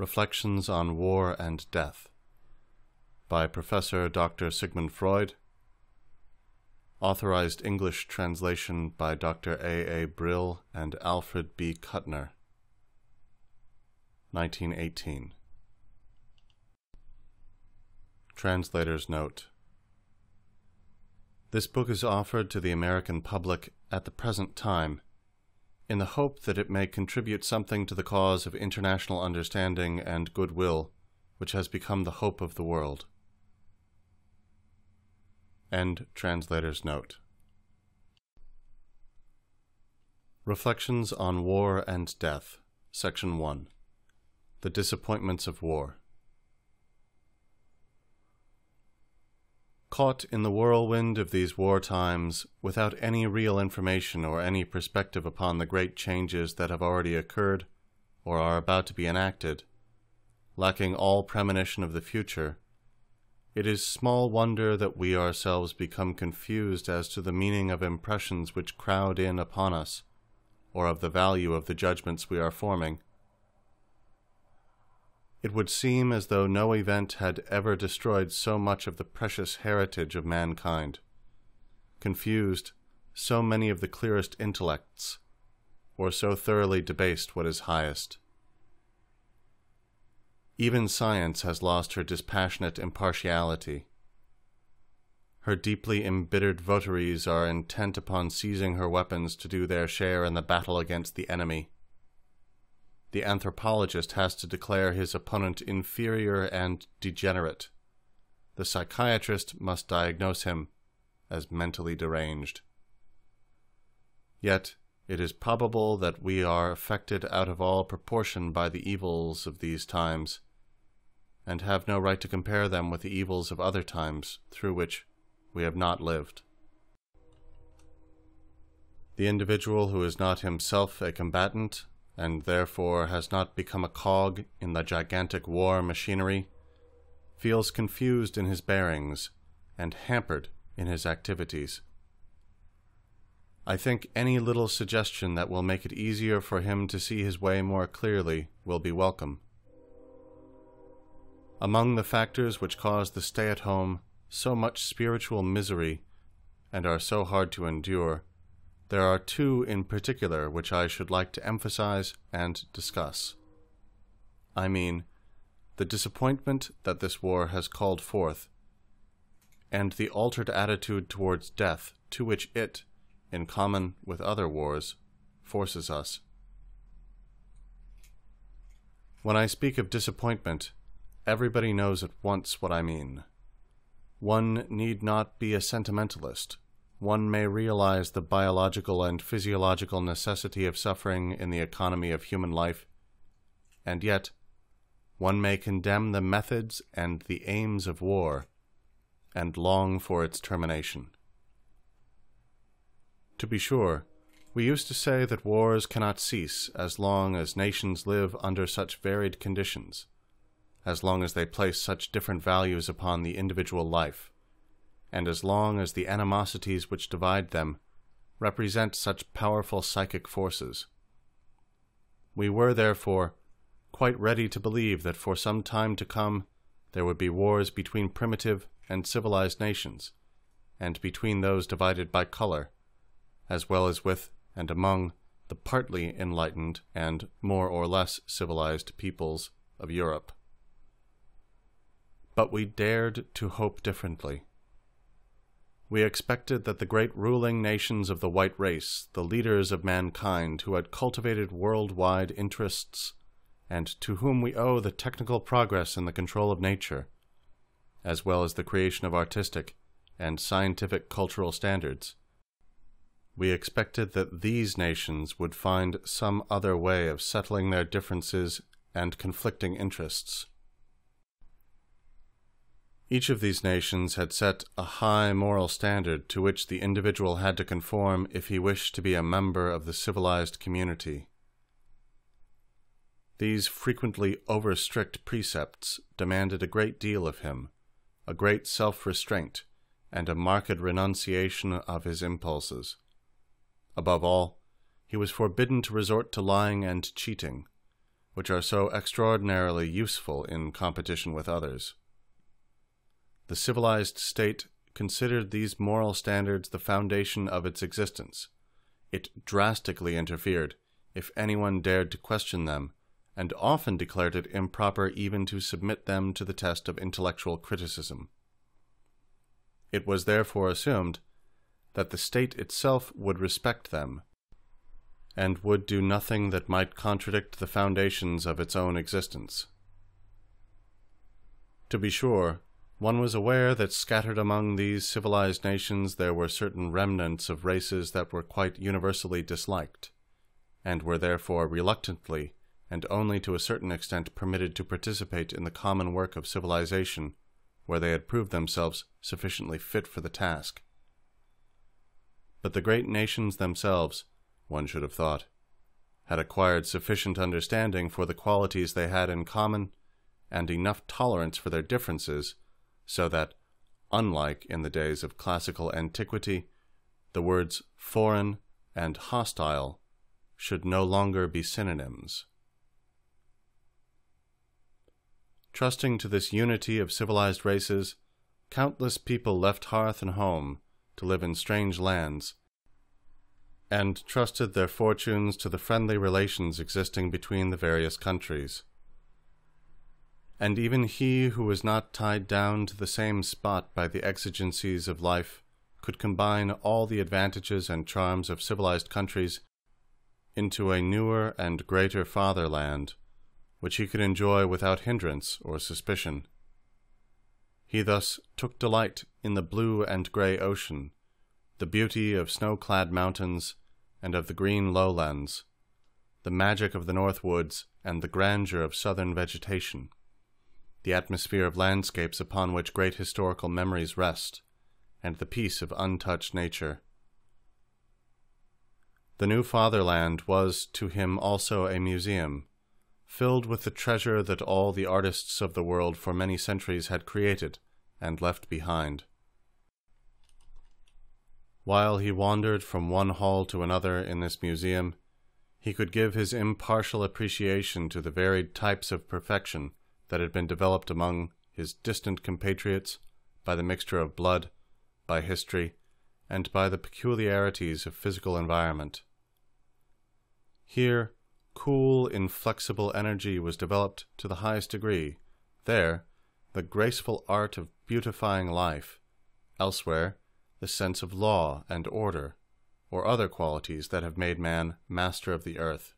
Reflections on War and Death by Professor Dr. Sigmund Freud. Authorized English translation by Dr. A. A. Brill and Alfred B. Kuttner. 1918. Translator's Note. This book is offered to the American public at the present time, in the hope that it may contribute something to the cause of international understanding and goodwill, which has become the hope of the world. End translator's note. Reflections on War and Death, Section 1. The Disappointments of War. Caught in the whirlwind of these war times, without any real information or any perspective upon the great changes that have already occurred or are about to be enacted, lacking all premonition of the future, it is small wonder that we ourselves become confused as to the meaning of impressions which crowd in upon us, or of the value of the judgments we are forming. It would seem as though no event had ever destroyed so much of the precious heritage of mankind, confused so many of the clearest intellects, or so thoroughly debased what is highest. Even science has lost her dispassionate impartiality. Her deeply embittered votaries are intent upon seizing her weapons to do their share in the battle against the enemy. The anthropologist has to declare his opponent inferior and degenerate. The psychiatrist must diagnose him as mentally deranged. Yet it is probable that we are affected out of all proportion by the evils of these times, and have no right to compare them with the evils of other times through which we have not lived. The individual who is not himself a combatant, and therefore has not become a cog in the gigantic war machinery, feels confused in his bearings and hampered in his activities. I think any little suggestion that will make it easier for him to see his way more clearly will be welcome. Among the factors which cause the stay-at-home so much spiritual misery and are so hard to endure, there are two in particular which I should like to emphasize and discuss. I mean, the disappointment that this war has called forth, and the altered attitude towards death to which it, in common with other wars, forces us. When I speak of disappointment, everybody knows at once what I mean. One need not be a sentimentalist. One may realize the biological and physiological necessity of suffering in the economy of human life, and yet one may condemn the methods and the aims of war, and long for its termination. To be sure, we used to say that wars cannot cease as long as nations live under such varied conditions, as long as they place such different values upon the individual life, and as long as the animosities which divide them represent such powerful psychic forces. We were, therefore, quite ready to believe that for some time to come there would be wars between primitive and civilized nations, and between those divided by color, as well as with and among the partly enlightened and more or less civilized peoples of Europe. But we dared to hope differently. We expected that the great ruling nations of the white race, the leaders of mankind who had cultivated worldwide interests, and to whom we owe the technical progress in the control of nature, as well as the creation of artistic and scientific cultural standards, we expected that these nations would find some other way of settling their differences and conflicting interests. Each of these nations had set a high moral standard to which the individual had to conform if he wished to be a member of the civilized community. These frequently over-strict precepts demanded a great deal of him, a great self-restraint, and a marked renunciation of his impulses. Above all, he was forbidden to resort to lying and cheating, which are so extraordinarily useful in competition with others. The civilized state considered these moral standards the foundation of its existence. It drastically interfered if anyone dared to question them, and often declared it improper even to submit them to the test of intellectual criticism. It was therefore assumed that the state itself would respect them, and would do nothing that might contradict the foundations of its own existence. To be sure, one was aware that scattered among these civilized nations there were certain remnants of races that were quite universally disliked, and were therefore reluctantly and only to a certain extent permitted to participate in the common work of civilization, where they had proved themselves sufficiently fit for the task. But the great nations themselves, one should have thought, had acquired sufficient understanding for the qualities they had in common, and enough tolerance for their differences, so that, unlike in the days of classical antiquity, the words foreign and hostile should no longer be synonyms. Trusting to this unity of civilized races, countless people left hearth and home to live in strange lands, and trusted their fortunes to the friendly relations existing between the various countries. And even he who was not tied down to the same spot by the exigencies of life could combine all the advantages and charms of civilized countries into a newer and greater fatherland, which he could enjoy without hindrance or suspicion. He thus took delight in the blue and grey ocean, the beauty of snow-clad mountains and of the green lowlands, the magic of the north woods and the grandeur of southern vegetation, the atmosphere of landscapes upon which great historical memories rest, and the peace of untouched nature. The new fatherland was to him also a museum, filled with the treasure that all the artists of the world for many centuries had created and left behind. While he wandered from one hall to another in this museum, he could give his impartial appreciation to the varied types of perfection that had been developed among his distant compatriots by the mixture of blood, by history, and by the peculiarities of physical environment. Here, cool, inflexible energy was developed to the highest degree. There, the graceful art of beautifying life. Elsewhere, the sense of law and order, or other qualities that have made man master of the earth.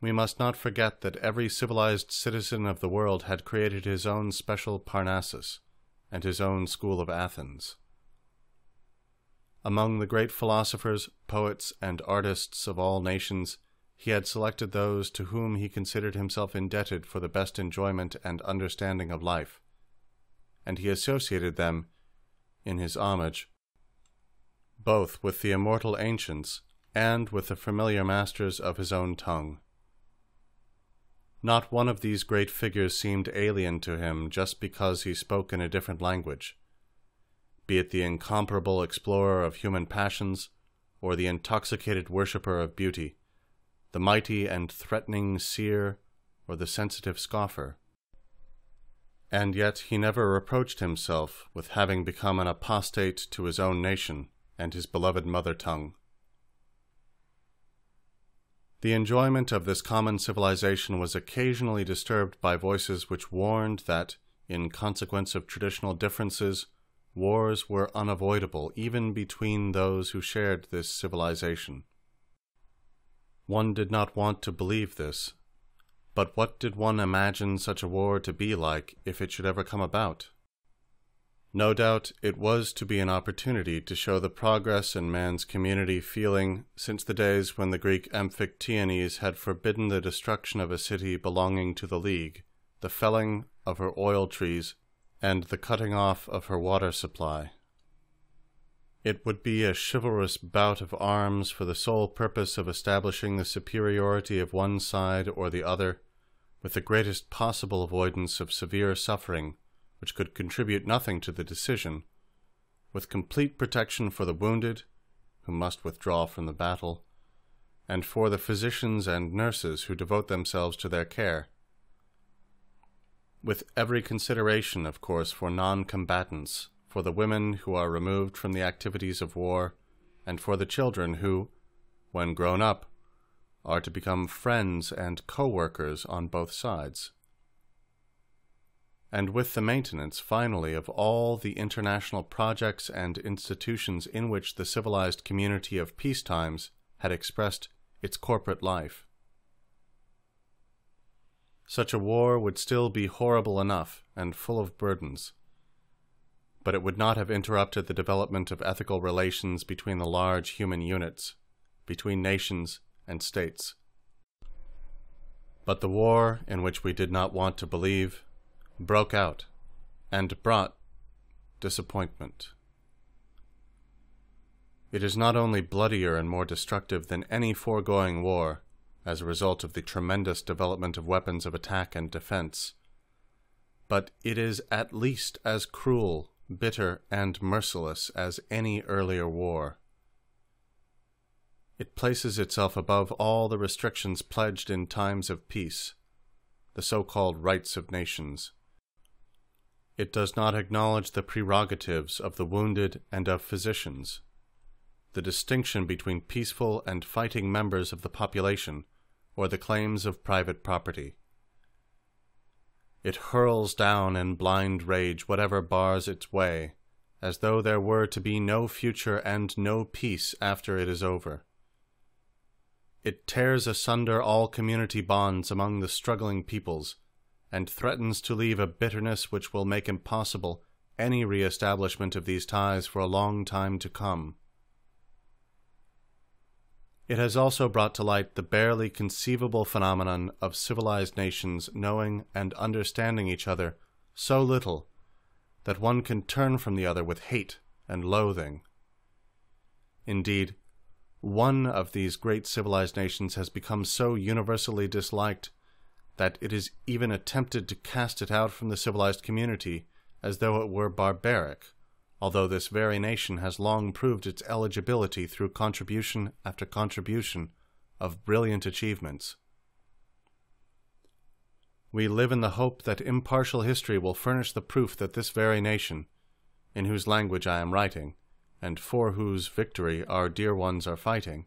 We must not forget that every civilized citizen of the world had created his own special Parnassus, and his own school of Athens. Among the great philosophers, poets, and artists of all nations, he had selected those to whom he considered himself indebted for the best enjoyment and understanding of life, and he associated them, in his homage, both with the immortal ancients and with the familiar masters of his own tongue. Not one of these great figures seemed alien to him just because he spoke in a different language, be it the incomparable explorer of human passions, or the intoxicated worshipper of beauty, the mighty and threatening seer, or the sensitive scoffer. And yet he never reproached himself with having become an apostate to his own nation and his beloved mother tongue. The enjoyment of this common civilization was occasionally disturbed by voices which warned that, in consequence of traditional differences, wars were unavoidable even between those who shared this civilization. One did not want to believe this, but what did one imagine such a war to be like if it should ever come about? No doubt it was to be an opportunity to show the progress in man's community feeling since the days when the Greek Amphictyones had forbidden the destruction of a city belonging to the League, the felling of her oil trees, and the cutting off of her water supply. It would be a chivalrous bout of arms for the sole purpose of establishing the superiority of one side or the other, with the greatest possible avoidance of severe suffering, which could contribute nothing to the decision, with complete protection for the wounded, who must withdraw from the battle, and for the physicians and nurses who devote themselves to their care, with every consideration, of course, for non-combatants, for the women who are removed from the activities of war, and for the children who, when grown up, are to become friends and co-workers on both sides. And with the maintenance, finally, of all the international projects and institutions in which the civilized community of peacetimes had expressed its corporate life. Such a war would still be horrible enough and full of burdens, but it would not have interrupted the development of ethical relations between the large human units, between nations and states. But the war, in which we did not want to believe, broke out and brought disappointment. It is not only bloodier and more destructive than any foregoing war, as a result of the tremendous development of weapons of attack and defense, but it is at least as cruel, bitter, and merciless as any earlier war. It places itself above all the restrictions pledged in times of peace, the so-called rights of nations. It does not acknowledge the prerogatives of the wounded and of physicians, the distinction between peaceful and fighting members of the population, or the claims of private property. It hurls down in blind rage whatever bars its way, as though there were to be no future and no peace after it is over. It tears asunder all community bonds among the struggling peoples, and threatens to leave a bitterness which will make impossible any re-establishment of these ties for a long time to come. It has also brought to light the barely conceivable phenomenon of civilized nations knowing and understanding each other so little that one can turn from the other with hate and loathing. Indeed, one of these great civilized nations has become so universally disliked that it is even attempted to cast it out from the civilized community as though it were barbaric, although this very nation has long proved its eligibility through contribution after contribution of brilliant achievements. We live in the hope that impartial history will furnish the proof that this very nation, in whose language I am writing, and for whose victory our dear ones are fighting,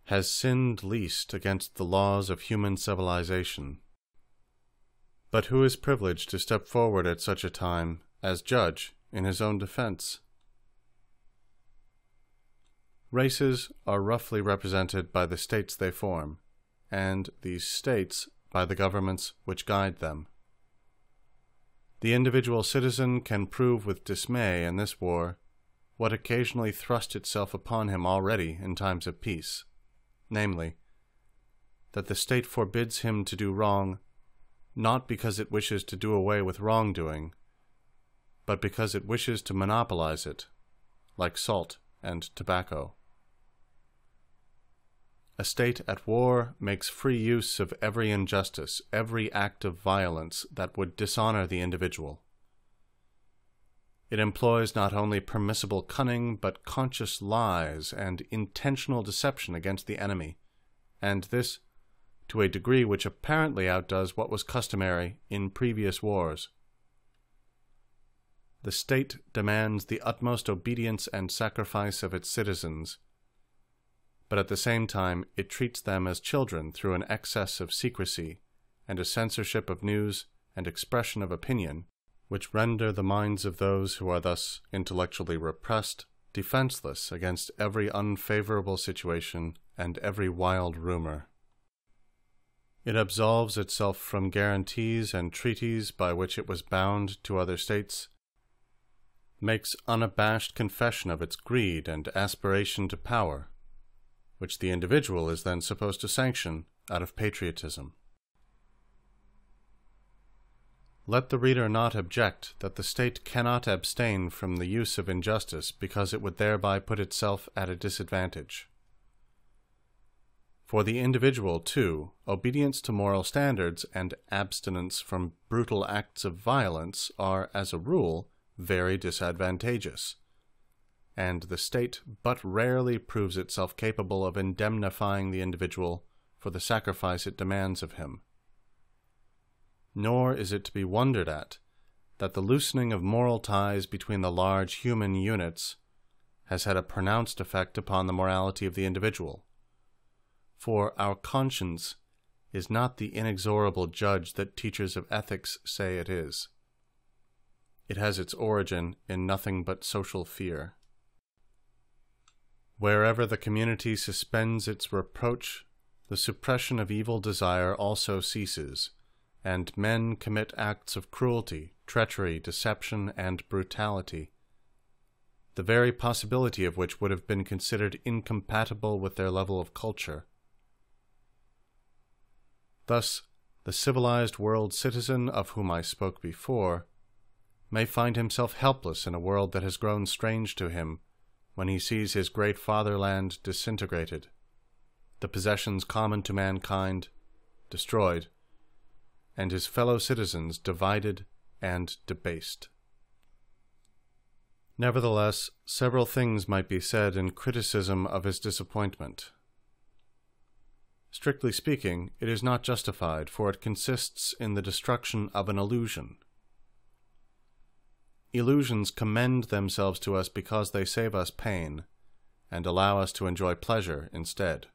has sinned least against the laws of human civilization. But who is privileged to step forward at such a time as judge in his own defense? Races are roughly represented by the states they form, and these states by the governments which guide them. The individual citizen can prove with dismay in this war what occasionally thrust itself upon him already in times of peace, namely, that the state forbids him to do wrong, not because it wishes to do away with wrongdoing, but because it wishes to monopolize it, like salt and tobacco. A state at war makes free use of every injustice, every act of violence that would dishonor the individual. It employs not only permissible cunning, but conscious lies and intentional deception against the enemy, and this to a degree which apparently outdoes what was customary in previous wars. The state demands the utmost obedience and sacrifice of its citizens, but at the same time it treats them as children through an excess of secrecy and a censorship of news and expression of opinion, which render the minds of those who are thus intellectually repressed defenseless against every unfavorable situation and every wild rumor. It absolves itself from guarantees and treaties by which it was bound to other states, makes unabashed confession of its greed and aspiration to power, which the individual is then supposed to sanction out of patriotism. Let the reader not object that the state cannot abstain from the use of injustice because it would thereby put itself at a disadvantage. For the individual, too, obedience to moral standards and abstinence from brutal acts of violence are, as a rule, very disadvantageous. and the state but rarely proves itself capable of indemnifying the individual for the sacrifice it demands of him. Nor is it to be wondered at that the loosening of moral ties between the large human units has had a pronounced effect upon the morality of the individual. For our conscience is not the inexorable judge that teachers of ethics say it is. It has its origin in nothing but social fear. Wherever the community suspends its reproach, the suppression of evil desire also ceases, and men commit acts of cruelty, treachery, deception, and brutality, the very possibility of which would have been considered incompatible with their level of culture. Thus, the civilized world citizen of whom I spoke before may find himself helpless in a world that has grown strange to him when he sees his great fatherland disintegrated, the possessions common to mankind destroyed, and his fellow citizens divided and debased. Nevertheless, several things might be said in criticism of his disappointment. Strictly speaking, it is not justified, for it consists in the destruction of an illusion. Illusions commend themselves to us because they save us pain, and allow us to enjoy pleasure instead.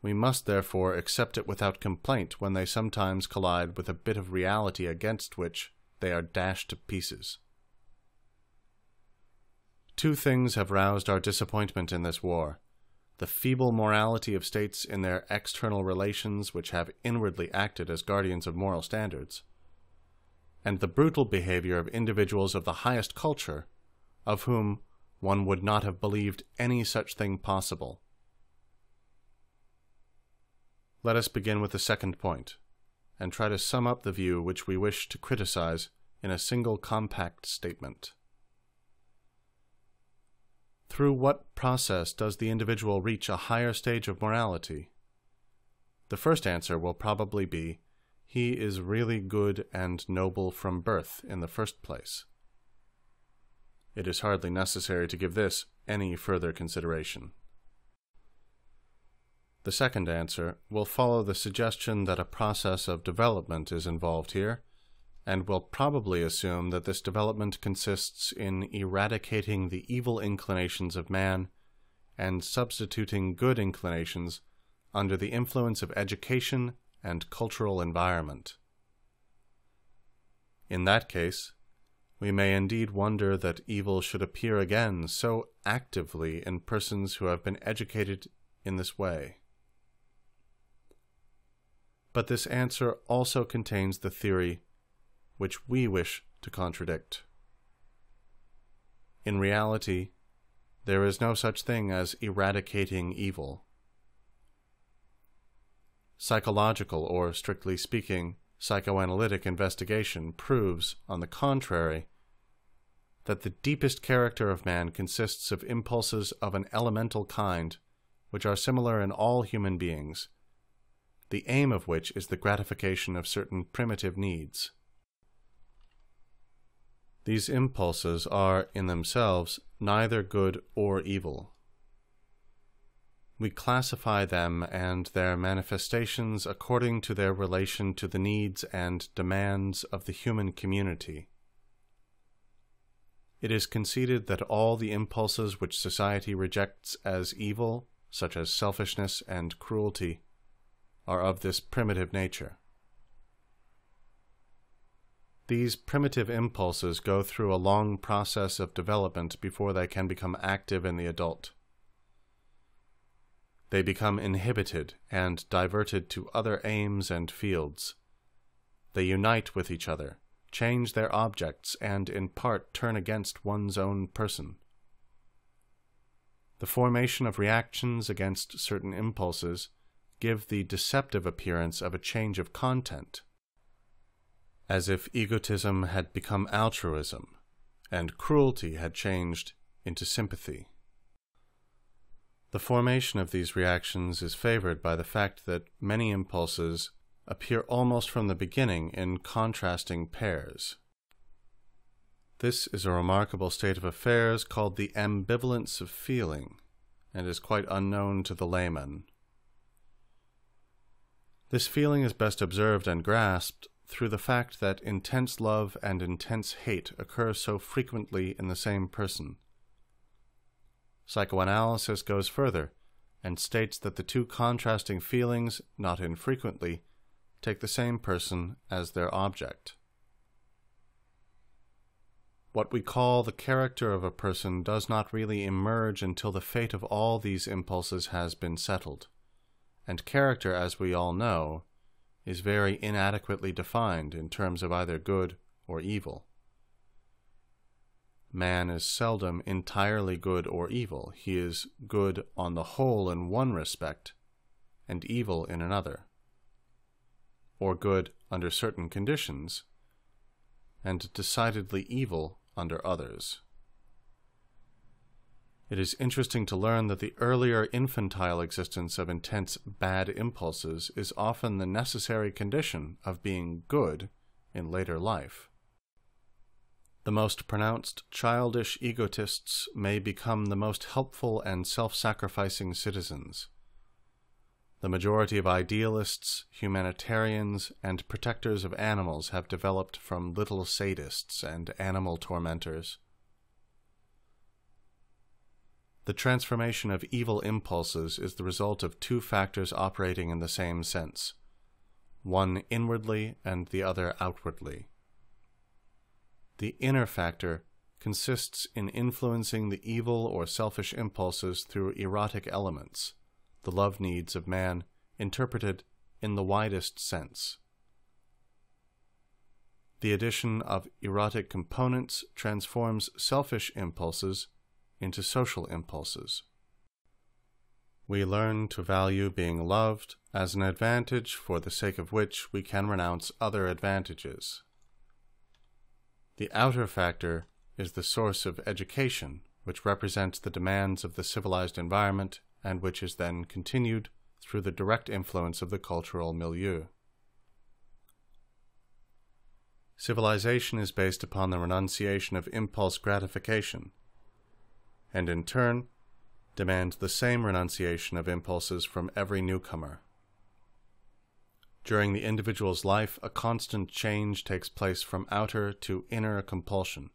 We must therefore accept it without complaint when they sometimes collide with a bit of reality against which they are dashed to pieces. Two things have roused our disappointment in this war: the feeble morality of states in their external relations, which have inwardly acted as guardians of moral standards, and the brutal behavior of individuals of the highest culture, of whom one would not have believed any such thing possible. Let us begin with the second point, and try to sum up the view which we wish to criticize in a single compact statement. Through what process does the individual reach a higher stage of morality? The first answer will probably be, he is really good and noble from birth in the first place. It is hardly necessary to give this any further consideration. The second answer will follow the suggestion that a process of development is involved here, and will probably assume that this development consists in eradicating the evil inclinations of man and substituting good inclinations under the influence of education and cultural environment. In that case, we may indeed wonder that evil should appear again so actively in persons who have been educated in this way. But this answer also contains the theory which we wish to contradict. In reality, there is no such thing as eradicating evil. Psychological, or strictly speaking, psychoanalytic investigation proves, on the contrary, that the deepest character of man consists of impulses of an elemental kind, which are similar in all human beings, the aim of which is the gratification of certain primitive needs. These impulses are, in themselves, neither good or evil. We classify them and their manifestations according to their relation to the needs and demands of the human community. It is conceded that all the impulses which society rejects as evil, such as selfishness and cruelty, are of this primitive nature. These primitive impulses go through a long process of development before they can become active in the adult. They become inhibited and diverted to other aims and fields. They unite with each other, change their objects, and in part turn against one's own person. The formation of reactions against certain impulses give the deceptive appearance of a change of content, as if egotism had become altruism, and cruelty had changed into sympathy. The formation of these reactions is favored by the fact that many impulses appear almost from the beginning in contrasting pairs. This is a remarkable state of affairs called the ambivalence of feeling, and is quite unknown to the layman. This feeling is best observed and grasped through the fact that intense love and intense hate occur so frequently in the same person. Psychoanalysis goes further and states that the two contrasting feelings, not infrequently, take the same person as their object. What we call the character of a person does not really emerge until the fate of all these impulses has been settled, and character, as we all know, is very inadequately defined in terms of either good or evil. Man is seldom entirely good or evil. He is good on the whole in one respect, and evil in another, or good under certain conditions, and decidedly evil under others. It is interesting to learn that the earlier infantile existence of intense bad impulses is often the necessary condition of being good in later life. The most pronounced childish egotists may become the most helpful and self-sacrificing citizens. The majority of idealists, humanitarians, and protectors of animals have developed from little sadists and animal tormentors. The transformation of evil impulses is the result of two factors operating in the same sense, one inwardly and the other outwardly. The inner factor consists in influencing the evil or selfish impulses through erotic elements, the love needs of man interpreted in the widest sense. The addition of erotic components transforms selfish impulses into social impulses. We learn to value being loved as an advantage for the sake of which we can renounce other advantages. The outer factor is the source of education, which represents the demands of the civilized environment and which is then continued through the direct influence of the cultural milieu. Civilization is based upon the renunciation of impulse gratification, and in turn demands the same renunciation of impulses from every newcomer. During the individual's life, a constant change takes place from outer to inner compulsion.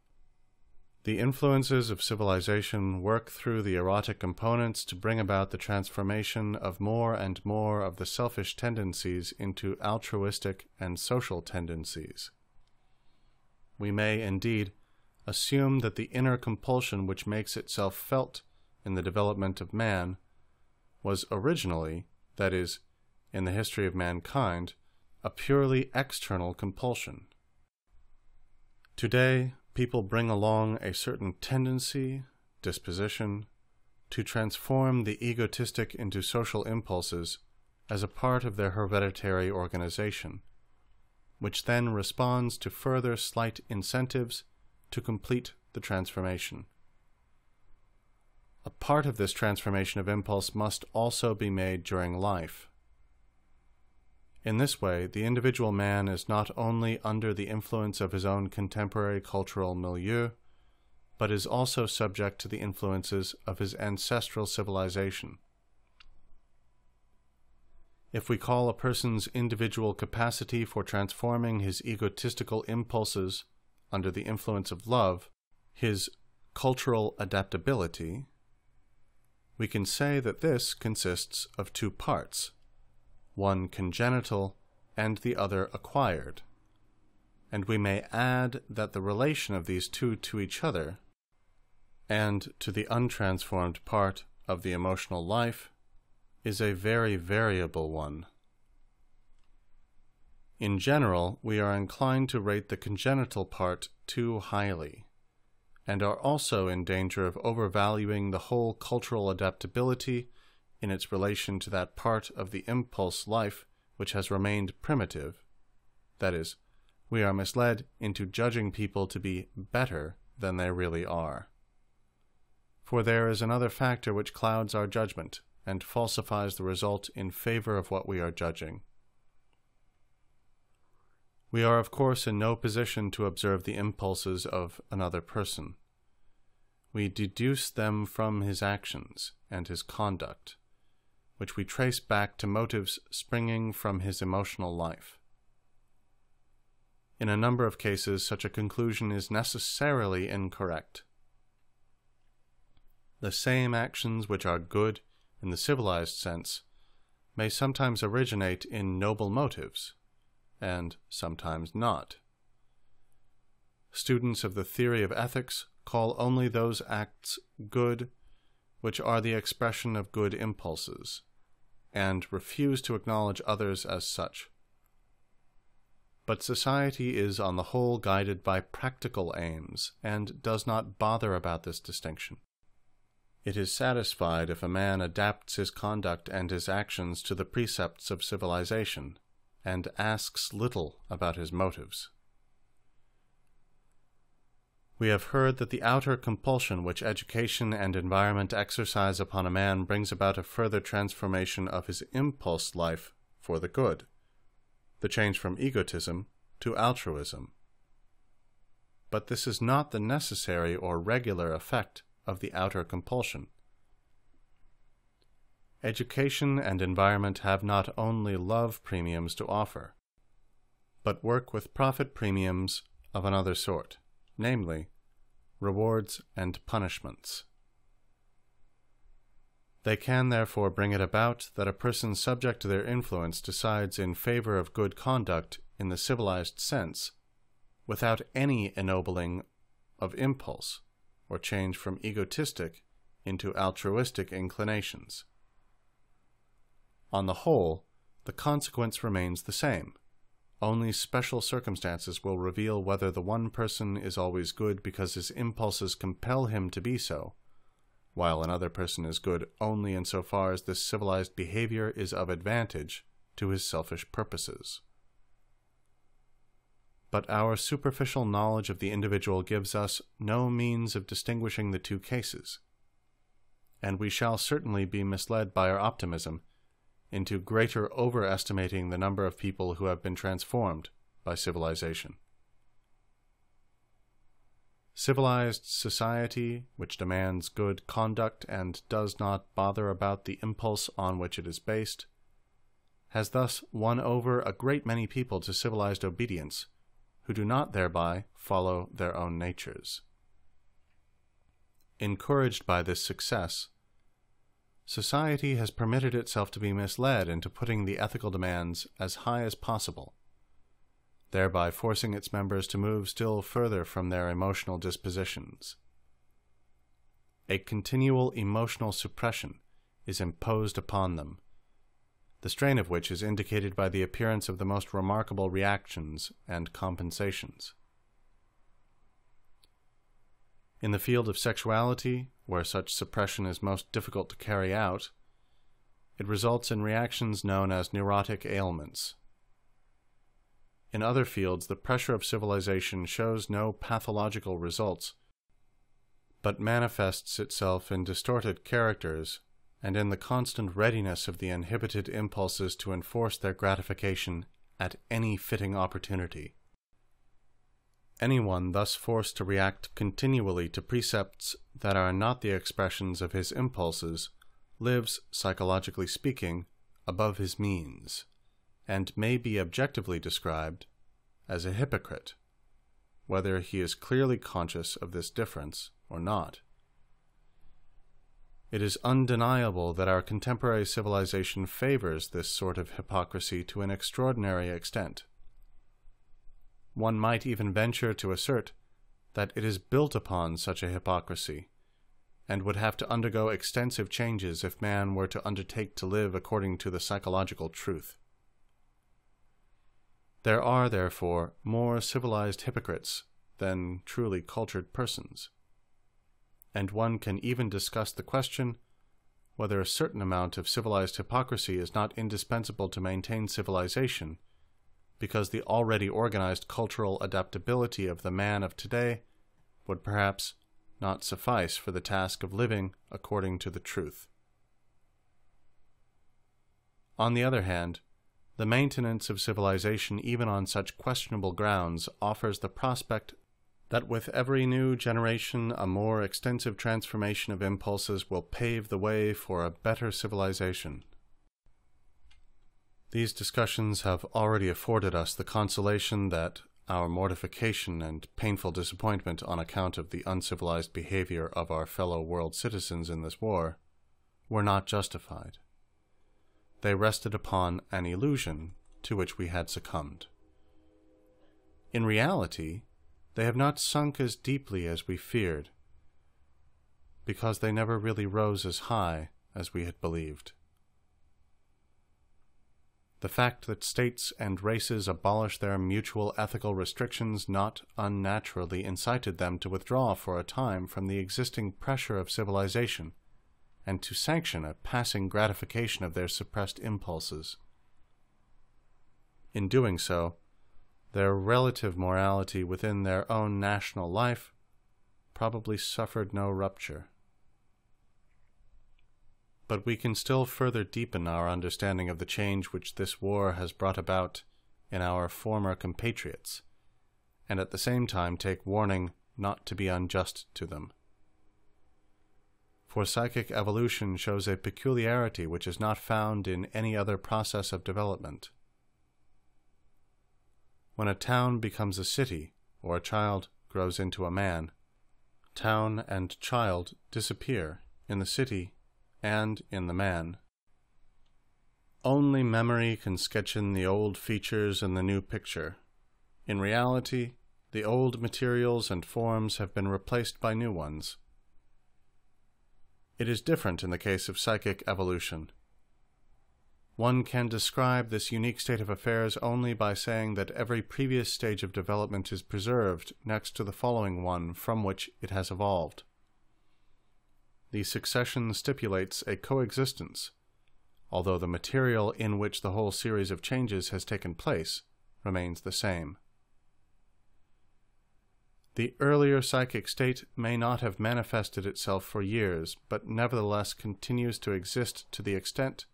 The influences of civilization work through the erotic components to bring about the transformation of more and more of the selfish tendencies into altruistic and social tendencies. We may, indeed, assume that the inner compulsion which makes itself felt in the development of man was originally, that is, in the history of mankind, a purely external compulsion. Today, people bring along a certain tendency, disposition, to transform the egotistic into social impulses as a part of their hereditary organization, which then responds to further slight incentives to complete the transformation. A part of this transformation of impulse must also be made during life. In this way, the individual man is not only under the influence of his own contemporary cultural milieu, but is also subject to the influences of his ancestral civilization. If we call a person's individual capacity for transforming his egotistical impulses under the influence of love his cultural adaptability, we can say that this consists of two parts, one congenital and the other acquired, and we may add that the relation of these two to each other and to the untransformed part of the emotional life is a very variable one. In general, we are inclined to rate the congenital part too highly, and are also in danger of overvaluing the whole cultural adaptability in its relation to that part of the impulse life which has remained primitive. That is, we are misled into judging people to be better than they really are. For there is another factor which clouds our judgment and falsifies the result in favor of what we are judging. We are of course in no position to observe the impulses of another person. We deduce them from his actions and his conduct, which we trace back to motives springing from his emotional life. In a number of cases, such a conclusion is necessarily incorrect. The same actions which are good in the civilized sense may sometimes originate in noble motives, and sometimes not. Students of the theory of ethics call only those acts good which are the expression of good impulses, and refuse to acknowledge others as such. But society is on the whole guided by practical aims, and does not bother about this distinction. It is satisfied if a man adapts his conduct and his actions to the precepts of civilization, and asks little about his motives. We have heard that the outer compulsion which education and environment exercise upon a man brings about a further transformation of his impulse life for the good, the change from egotism to altruism. But this is not the necessary or regular effect of the outer compulsion. Education and environment have not only love premiums to offer, but work with profit premiums of another sort, namely, rewards and punishments. They can therefore bring it about that a person subject to their influence decides in favor of good conduct in the civilized sense, without any ennobling of impulse, or change from egotistic into altruistic inclinations. On the whole, the consequence remains the same. Only special circumstances will reveal whether the one person is always good because his impulses compel him to be so, while another person is good only insofar as this civilized behavior is of advantage to his selfish purposes. But our superficial knowledge of the individual gives us no means of distinguishing the two cases, and we shall certainly be misled by our optimism into greater overestimating the number of people who have been transformed by civilization. Civilized society, which demands good conduct and does not bother about the impulse on which it is based, has thus won over a great many people to civilized obedience, who do not thereby follow their own natures. Encouraged by this success, society has permitted itself to be misled into putting the ethical demands as high as possible, thereby forcing its members to move still further from their emotional dispositions. A continual emotional suppression is imposed upon them, the strain of which is indicated by the appearance of the most remarkable reactions and compensations. In the field of sexuality, where such suppression is most difficult to carry out, it results in reactions known as neurotic ailments. In other fields, the pressure of civilization shows no pathological results, but manifests itself in distorted characters and in the constant readiness of the inhibited impulses to enforce their gratification at any fitting opportunity. Anyone thus forced to react continually to precepts that are not the expressions of his impulses lives, psychologically speaking, above his means, and may be objectively described as a hypocrite, whether he is clearly conscious of this difference or not. It is undeniable that our contemporary civilization favors this sort of hypocrisy to an extraordinary extent. One might even venture to assert that it is built upon such a hypocrisy, and would have to undergo extensive changes if man were to undertake to live according to the psychological truth. There are, therefore, more civilized hypocrites than truly cultured persons, and one can even discuss the question whether a certain amount of civilized hypocrisy is not indispensable to maintain civilization, because the already organized cultural adaptability of the man of today would perhaps not suffice for the task of living according to the truth. On the other hand, the maintenance of civilization even on such questionable grounds offers the prospect that with every new generation a more extensive transformation of impulses will pave the way for a better civilization. These discussions have already afforded us the consolation that our mortification and painful disappointment on account of the uncivilized behavior of our fellow world citizens in this war were not justified. They rested upon an illusion to which we had succumbed. In reality, they have not sunk as deeply as we feared, because they never really rose as high as we had believed. The fact that states and races abolish their mutual ethical restrictions not unnaturally incited them to withdraw for a time from the existing pressure of civilization and to sanction a passing gratification of their suppressed impulses. In doing so, their relative morality within their own national life probably suffered no rupture. But we can still further deepen our understanding of the change which this war has brought about in our former compatriots, and at the same time take warning not to be unjust to them. For psychic evolution shows a peculiarity which is not found in any other process of development. When a town becomes a city, or a child grows into a man, town and child disappear in the city and in the man. Only memory can sketch in the old features in the new picture. In reality, the old materials and forms have been replaced by new ones. It is different in the case of psychic evolution. One can describe this unique state of affairs only by saying that every previous stage of development is preserved next to the following one from which it has evolved. The succession stipulates a coexistence, although the material in which the whole series of changes has taken place remains the same. The earlier psychic state may not have manifested itself for years, but nevertheless continues to exist to the extent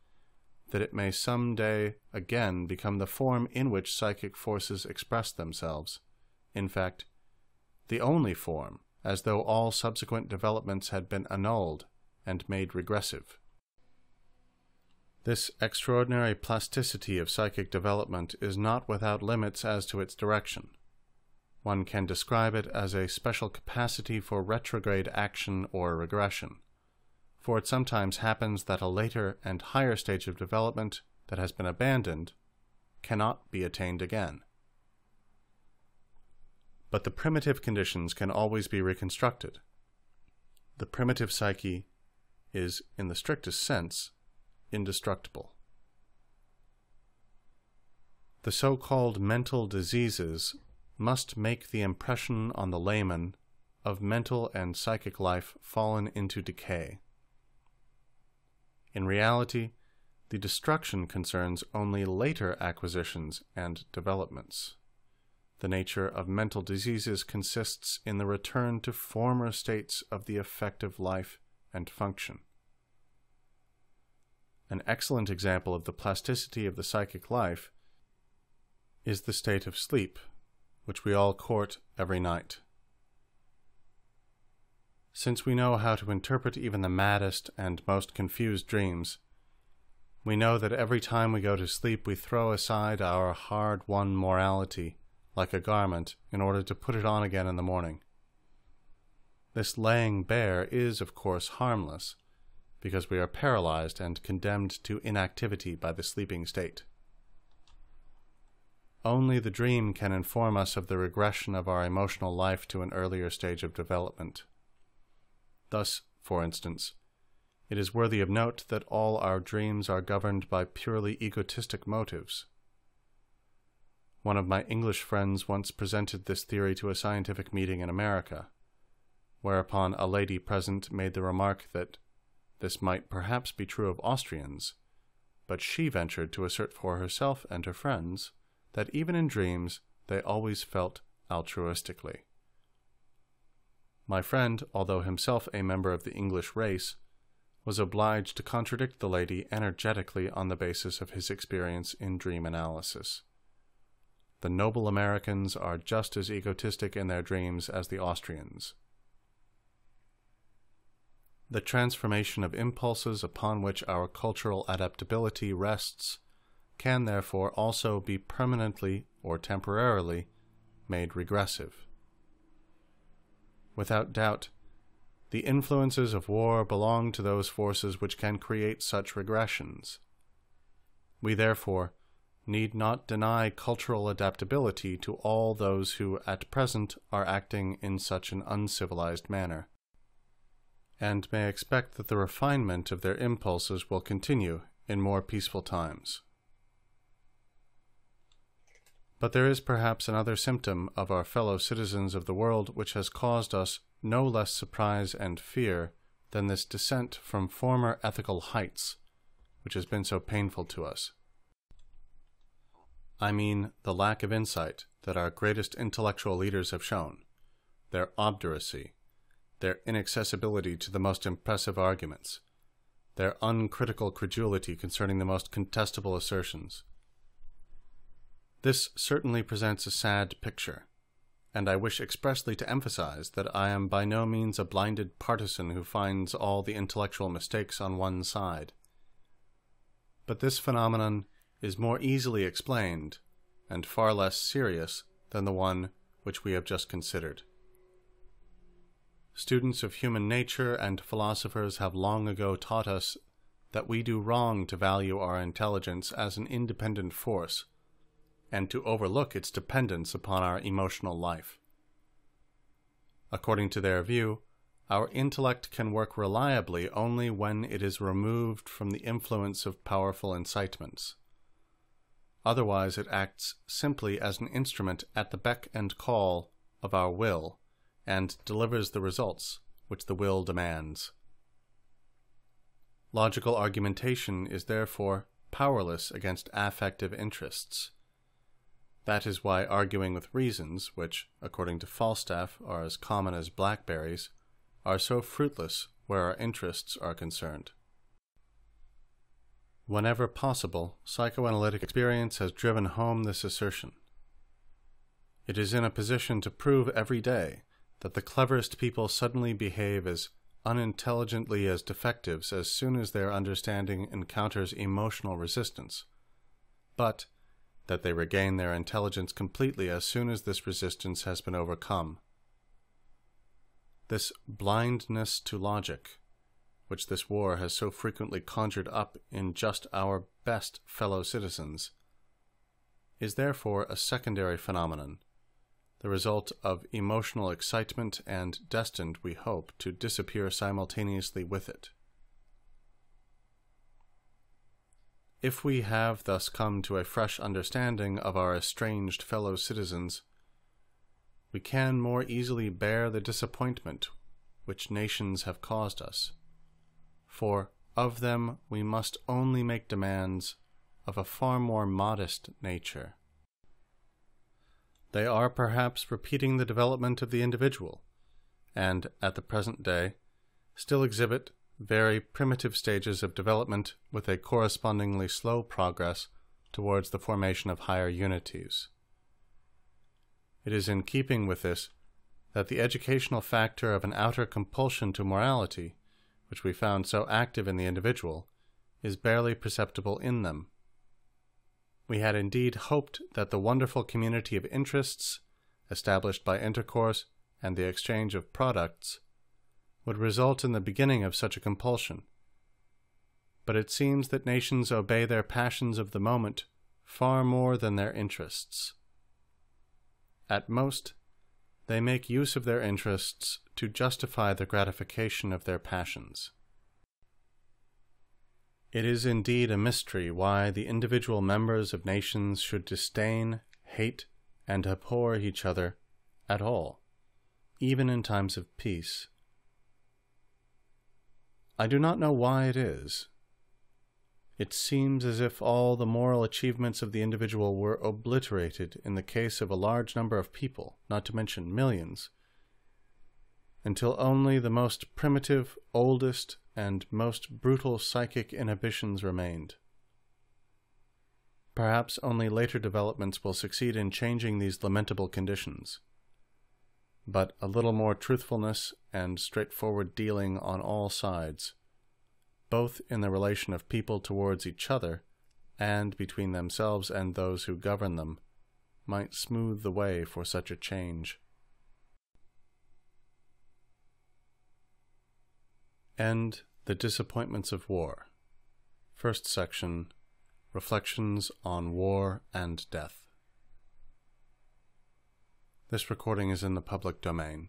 that it may some day again become the form in which psychic forces express themselves. In fact, the only form, as though all subsequent developments had been annulled and made regressive. This extraordinary plasticity of psychic development is not without limits as to its direction. One can describe it as a special capacity for retrograde action or regression, for it sometimes happens that a later and higher stage of development that has been abandoned cannot be attained again. But the primitive conditions can always be reconstructed. The primitive psyche is, in the strictest sense, indestructible. The so-called mental diseases must make the impression on the layman of mental and psychic life fallen into decay. In reality, the destruction concerns only later acquisitions and developments. The nature of mental diseases consists in the return to former states of the affective life and function. An excellent example of the plasticity of the psychic life is the state of sleep, which we all court every night. Since we know how to interpret even the maddest and most confused dreams, we know that every time we go to sleep we throw aside our hard-won morality like a garment in order to put it on again in the morning. This laying bare is, of course, harmless, because we are paralyzed and condemned to inactivity by the sleeping state. Only the dream can inform us of the regression of our emotional life to an earlier stage of development. Thus, for instance, it is worthy of note that all our dreams are governed by purely egotistic motives. One of my English friends once presented this theory to a scientific meeting in America, whereupon a lady present made the remark that this might perhaps be true of Austrians, but she ventured to assert for herself and her friends that even in dreams they always felt altruistically. My friend, although himself a member of the English race, was obliged to contradict the lady energetically on the basis of his experience in dream analysis. The noble Americans are just as egotistic in their dreams as the Austrians. The transformation of impulses upon which our cultural adaptability rests can therefore also be permanently or temporarily made regressive. Without doubt, the influences of war belong to those forces which can create such regressions. We therefore need not deny cultural adaptability to all those who at present are acting in such an uncivilized manner, and may expect that the refinement of their impulses will continue in more peaceful times. But there is perhaps another symptom of our fellow citizens of the world which has caused us no less surprise and fear than this descent from former ethical heights, which has been so painful to us. I mean the lack of insight that our greatest intellectual leaders have shown, their obduracy, their inaccessibility to the most impressive arguments, their uncritical credulity concerning the most contestable assertions. This certainly presents a sad picture, and I wish expressly to emphasize that I am by no means a blinded partisan who finds all the intellectual mistakes on one side. But this phenomenon is more easily explained, and far less serious than the one which we have just considered. Students of human nature and philosophers have long ago taught us that we do wrong to value our intelligence as an independent force, and to overlook its dependence upon our emotional life. According to their view, our intellect can work reliably only when it is removed from the influence of powerful incitements. Otherwise it acts simply as an instrument at the beck and call of our will, and delivers the results which the will demands. Logical argumentation is therefore powerless against affective interests. That is why arguing with reasons, which, according to Falstaff, are as common as blackberries, are so fruitless where our interests are concerned. Whenever possible, psychoanalytic experience has driven home this assertion. It is in a position to prove every day that the cleverest people suddenly behave as unintelligently as defectives as soon as their understanding encounters emotional resistance, but that they regain their intelligence completely as soon as this resistance has been overcome. This blindness to logic, which this war has so frequently conjured up in just our best fellow citizens, is therefore a secondary phenomenon, the result of emotional excitement and destined, we hope, to disappear simultaneously with it. If we have thus come to a fresh understanding of our estranged fellow citizens, we can more easily bear the disappointment which nations have caused us, for of them we must only make demands of a far more modest nature. They are perhaps repeating the development of the individual, and at the present day still exhibit very primitive stages of development with a correspondingly slow progress towards the formation of higher unities. It is in keeping with this that the educational factor of an outer compulsion to morality, which we found so active in the individual, is barely perceptible in them. We had indeed hoped that the wonderful community of interests, established by intercourse and the exchange of products, would result in the beginning of such a compulsion. But it seems that nations obey their passions of the moment far more than their interests. At most, they make use of their interests to justify the gratification of their passions. It is indeed a mystery why the individual members of nations should disdain, hate, and abhor each other at all, even in times of peace. I do not know why it is. It seems as if all the moral achievements of the individual were obliterated in the case of a large number of people, not to mention millions, until only the most primitive, oldest, and most brutal psychic inhibitions remained. Perhaps only later developments will succeed in changing these lamentable conditions, but a little more truthfulness and straightforward dealing on all sides, both in the relation of people towards each other and between themselves and those who govern them, might smooth the way for such a change. End the disappointments of war. First section, Reflections on War and Death. This recording is in the public domain.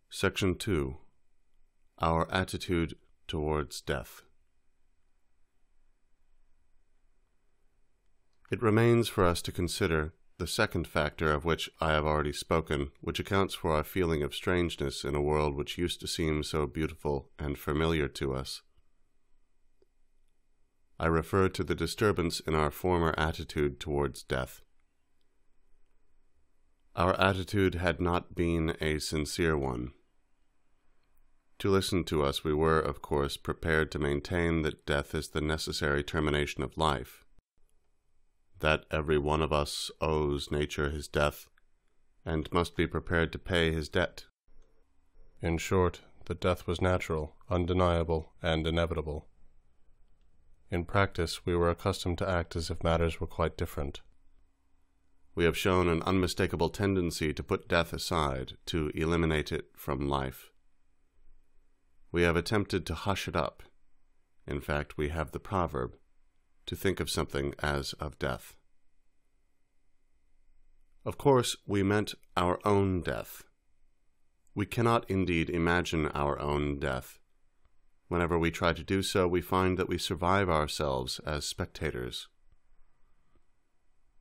Section 2. Our Attitude Towards Death. It remains for us to consider the second factor of which I have already spoken, which accounts for our feeling of strangeness in a world which used to seem so beautiful and familiar to us. I refer to the disturbance in our former attitude towards death. Our attitude had not been a sincere one. To listen to us, we were, of course, prepared to maintain that death is the necessary termination of life, that every one of us owes nature his death, and must be prepared to pay his debt. In short, that death was natural, undeniable, and inevitable. In practice, we were accustomed to act as if matters were quite different. We have shown an unmistakable tendency to put death aside, to eliminate it from life. We have attempted to hush it up. In fact, we have the proverb, to think of something as of death. Of course, we meant our own death. We cannot indeed imagine our own death. Whenever we try to do so, we find that we survive ourselves as spectators.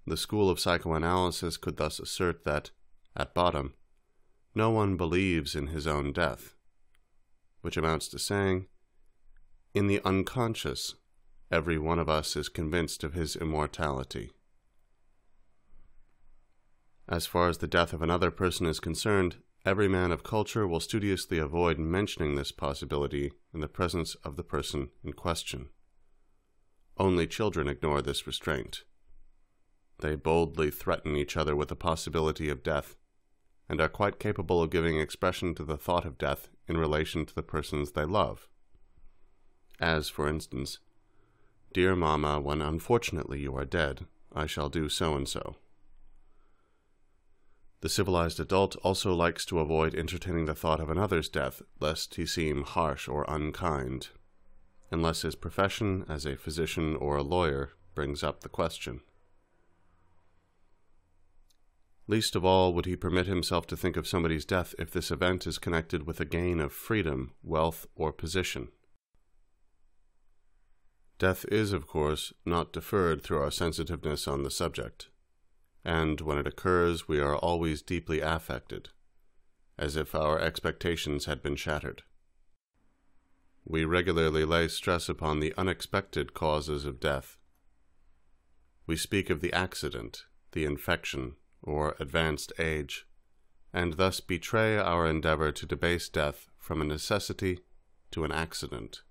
The school of psychoanalysis could thus assert that, at bottom, no one believes in his own death, which amounts to saying, in the unconscious, every one of us is convinced of his immortality. As far as the death of another person is concerned, every man of culture will studiously avoid mentioning this possibility in the presence of the person in question. Only children ignore this restraint. They boldly threaten each other with the possibility of death, and are quite capable of giving expression to the thought of death in relation to the persons they love. As, for instance, "Dear Mama, when unfortunately you are dead, I shall do so-and-so." The civilized adult also likes to avoid entertaining the thought of another's death, lest he seem harsh or unkind, unless his profession as a physician or a lawyer brings up the question. Least of all would he permit himself to think of somebody's death if this event is connected with a gain of freedom, wealth, or position. Death is, of course, not deferred through our sensitiveness on the subject, and when it occurs we are always deeply affected, as if our expectations had been shattered. We regularly lay stress upon the unexpected causes of death. We speak of the accident, the infection, or advanced age, and thus betray our endeavor to debase death from a necessity to an accident.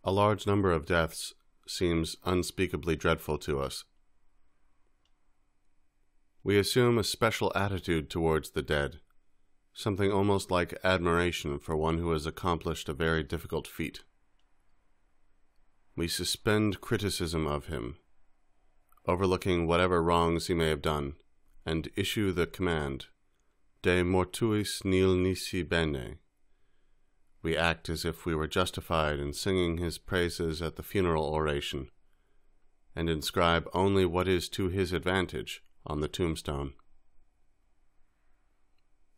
A large number of deaths seems unspeakably dreadful to us. We assume a special attitude towards the dead, something almost like admiration for one who has accomplished a very difficult feat. We suspend criticism of him, overlooking whatever wrongs he may have done, and issue the command, De mortuis nil nisi bene. We act as if we were justified in singing his praises at the funeral oration, and inscribe only what is to his advantage on the tombstone.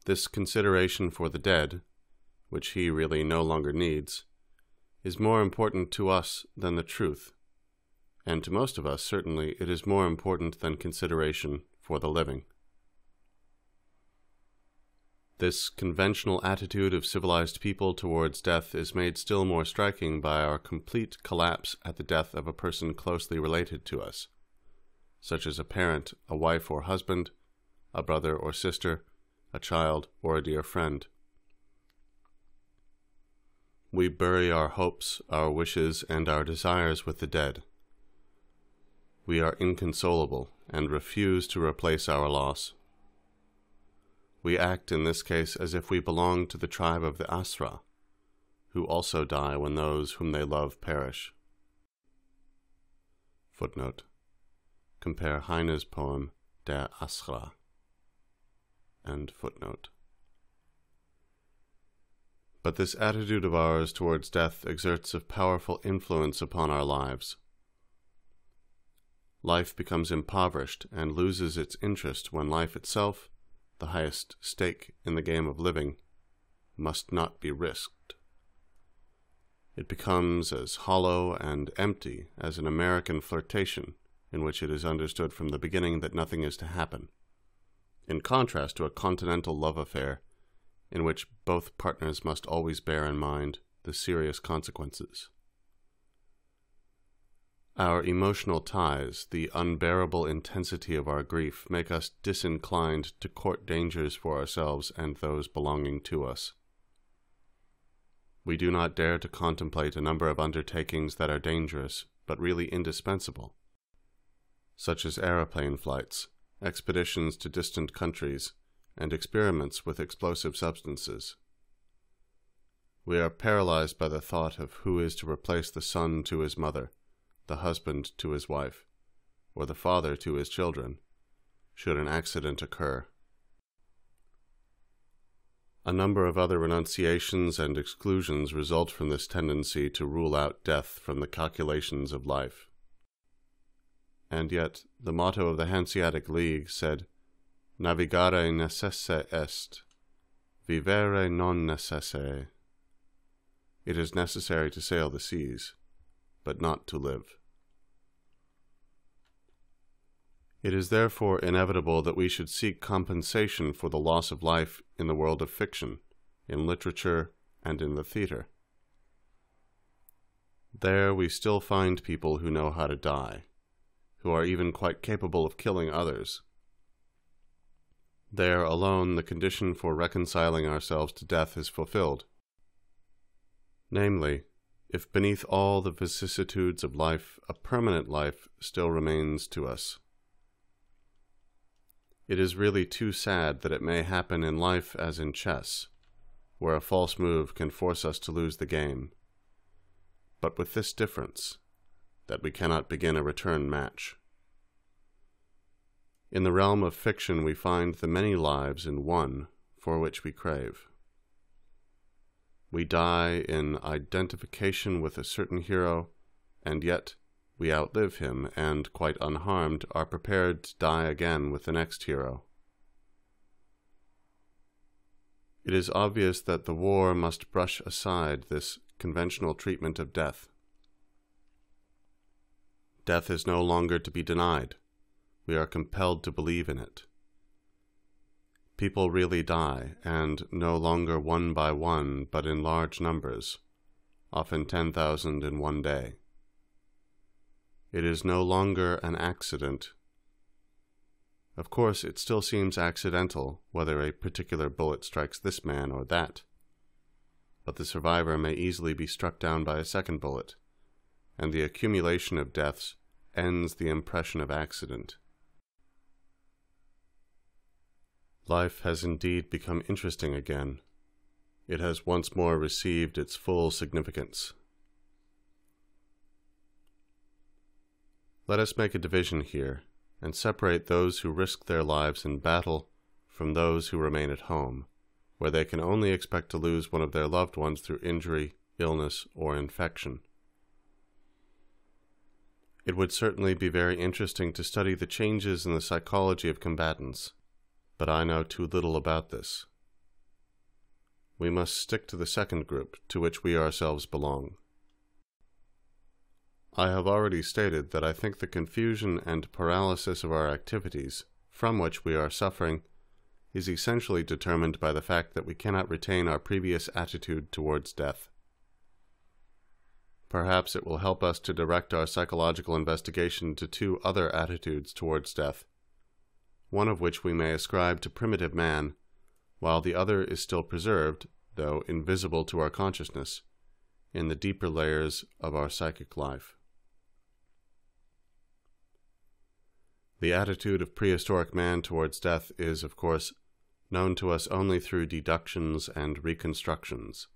This consideration for the dead, which he really no longer needs, is more important to us than the truth, and to most of us certainly it is more important than consideration for the living. This conventional attitude of civilized people towards death is made still more striking by our complete collapse at the death of a person closely related to us, such as a parent, a wife or husband, a brother or sister, a child, or a dear friend. We bury our hopes, our wishes, and our desires with the dead. We are inconsolable and refuse to replace our loss. We act in this case as if we belonged to the tribe of the Asra, who also die when those whom they love perish. Footnote. Compare Heine's poem Der Asra. End footnote. But this attitude of ours towards death exerts a powerful influence upon our lives. Life becomes impoverished and loses its interest when life itself, the highest stake in the game of living, must not be risked. It becomes as hollow and empty as an American flirtation in which it is understood from the beginning that nothing is to happen, in contrast to a continental love affair in which both partners must always bear in mind the serious consequences. Our emotional ties, the unbearable intensity of our grief, make us disinclined to court dangers for ourselves and those belonging to us. We do not dare to contemplate a number of undertakings that are dangerous, but really indispensable, such as aeroplane flights, expeditions to distant countries, and experiments with explosive substances. We are paralyzed by the thought of who is to replace the son to his mother, the husband to his wife, or the father to his children, should an accident occur. A number of other renunciations and exclusions result from this tendency to rule out death from the calculations of life. And yet, the motto of the Hanseatic League said, Navigare necesse est, vivere non necesse. It is necessary to sail the seas, but not to live. It is therefore inevitable that we should seek compensation for the loss of life in the world of fiction, in literature, and in the theater. There we still find people who know how to die, who are even quite capable of killing others. There alone the condition for reconciling ourselves to death is fulfilled. Namely, if beneath all the vicissitudes of life, a permanent life still remains to us. It is really too sad that it may happen in life as in chess, where a false move can force us to lose the game, but with this difference, that we cannot begin a return match. In the realm of fiction we find the many lives in one for which we crave. We die in identification with a certain hero, and yet we outlive him, and, quite unharmed, are prepared to die again with the next hero. It is obvious that the war must brush aside this conventional treatment of death. Death is no longer to be denied. We are compelled to believe in it. People really die, and no longer one by one, but in large numbers, often 10,000 in one day. It is no longer an accident. Of course, it still seems accidental whether a particular bullet strikes this man or that, but the survivor may easily be struck down by a second bullet, and the accumulation of deaths ends the impression of accident. Life has indeed become interesting again. It has once more received its full significance. Let us make a division here, and separate those who risk their lives in battle from those who remain at home, where they can only expect to lose one of their loved ones through injury, illness, or infection. It would certainly be very interesting to study the changes in the psychology of combatants, but I know too little about this. We must stick to the second group, to which we ourselves belong. I have already stated that I think the confusion and paralysis of our activities, from which we are suffering, is essentially determined by the fact that we cannot retain our previous attitude towards death. Perhaps it will help us to direct our psychological investigation to two other attitudes towards death, one of which we may ascribe to primitive man, while the other is still preserved, though invisible to our consciousness, in the deeper layers of our psychic life. The attitude of prehistoric man towards death is, of course, known to us only through deductions and reconstructions,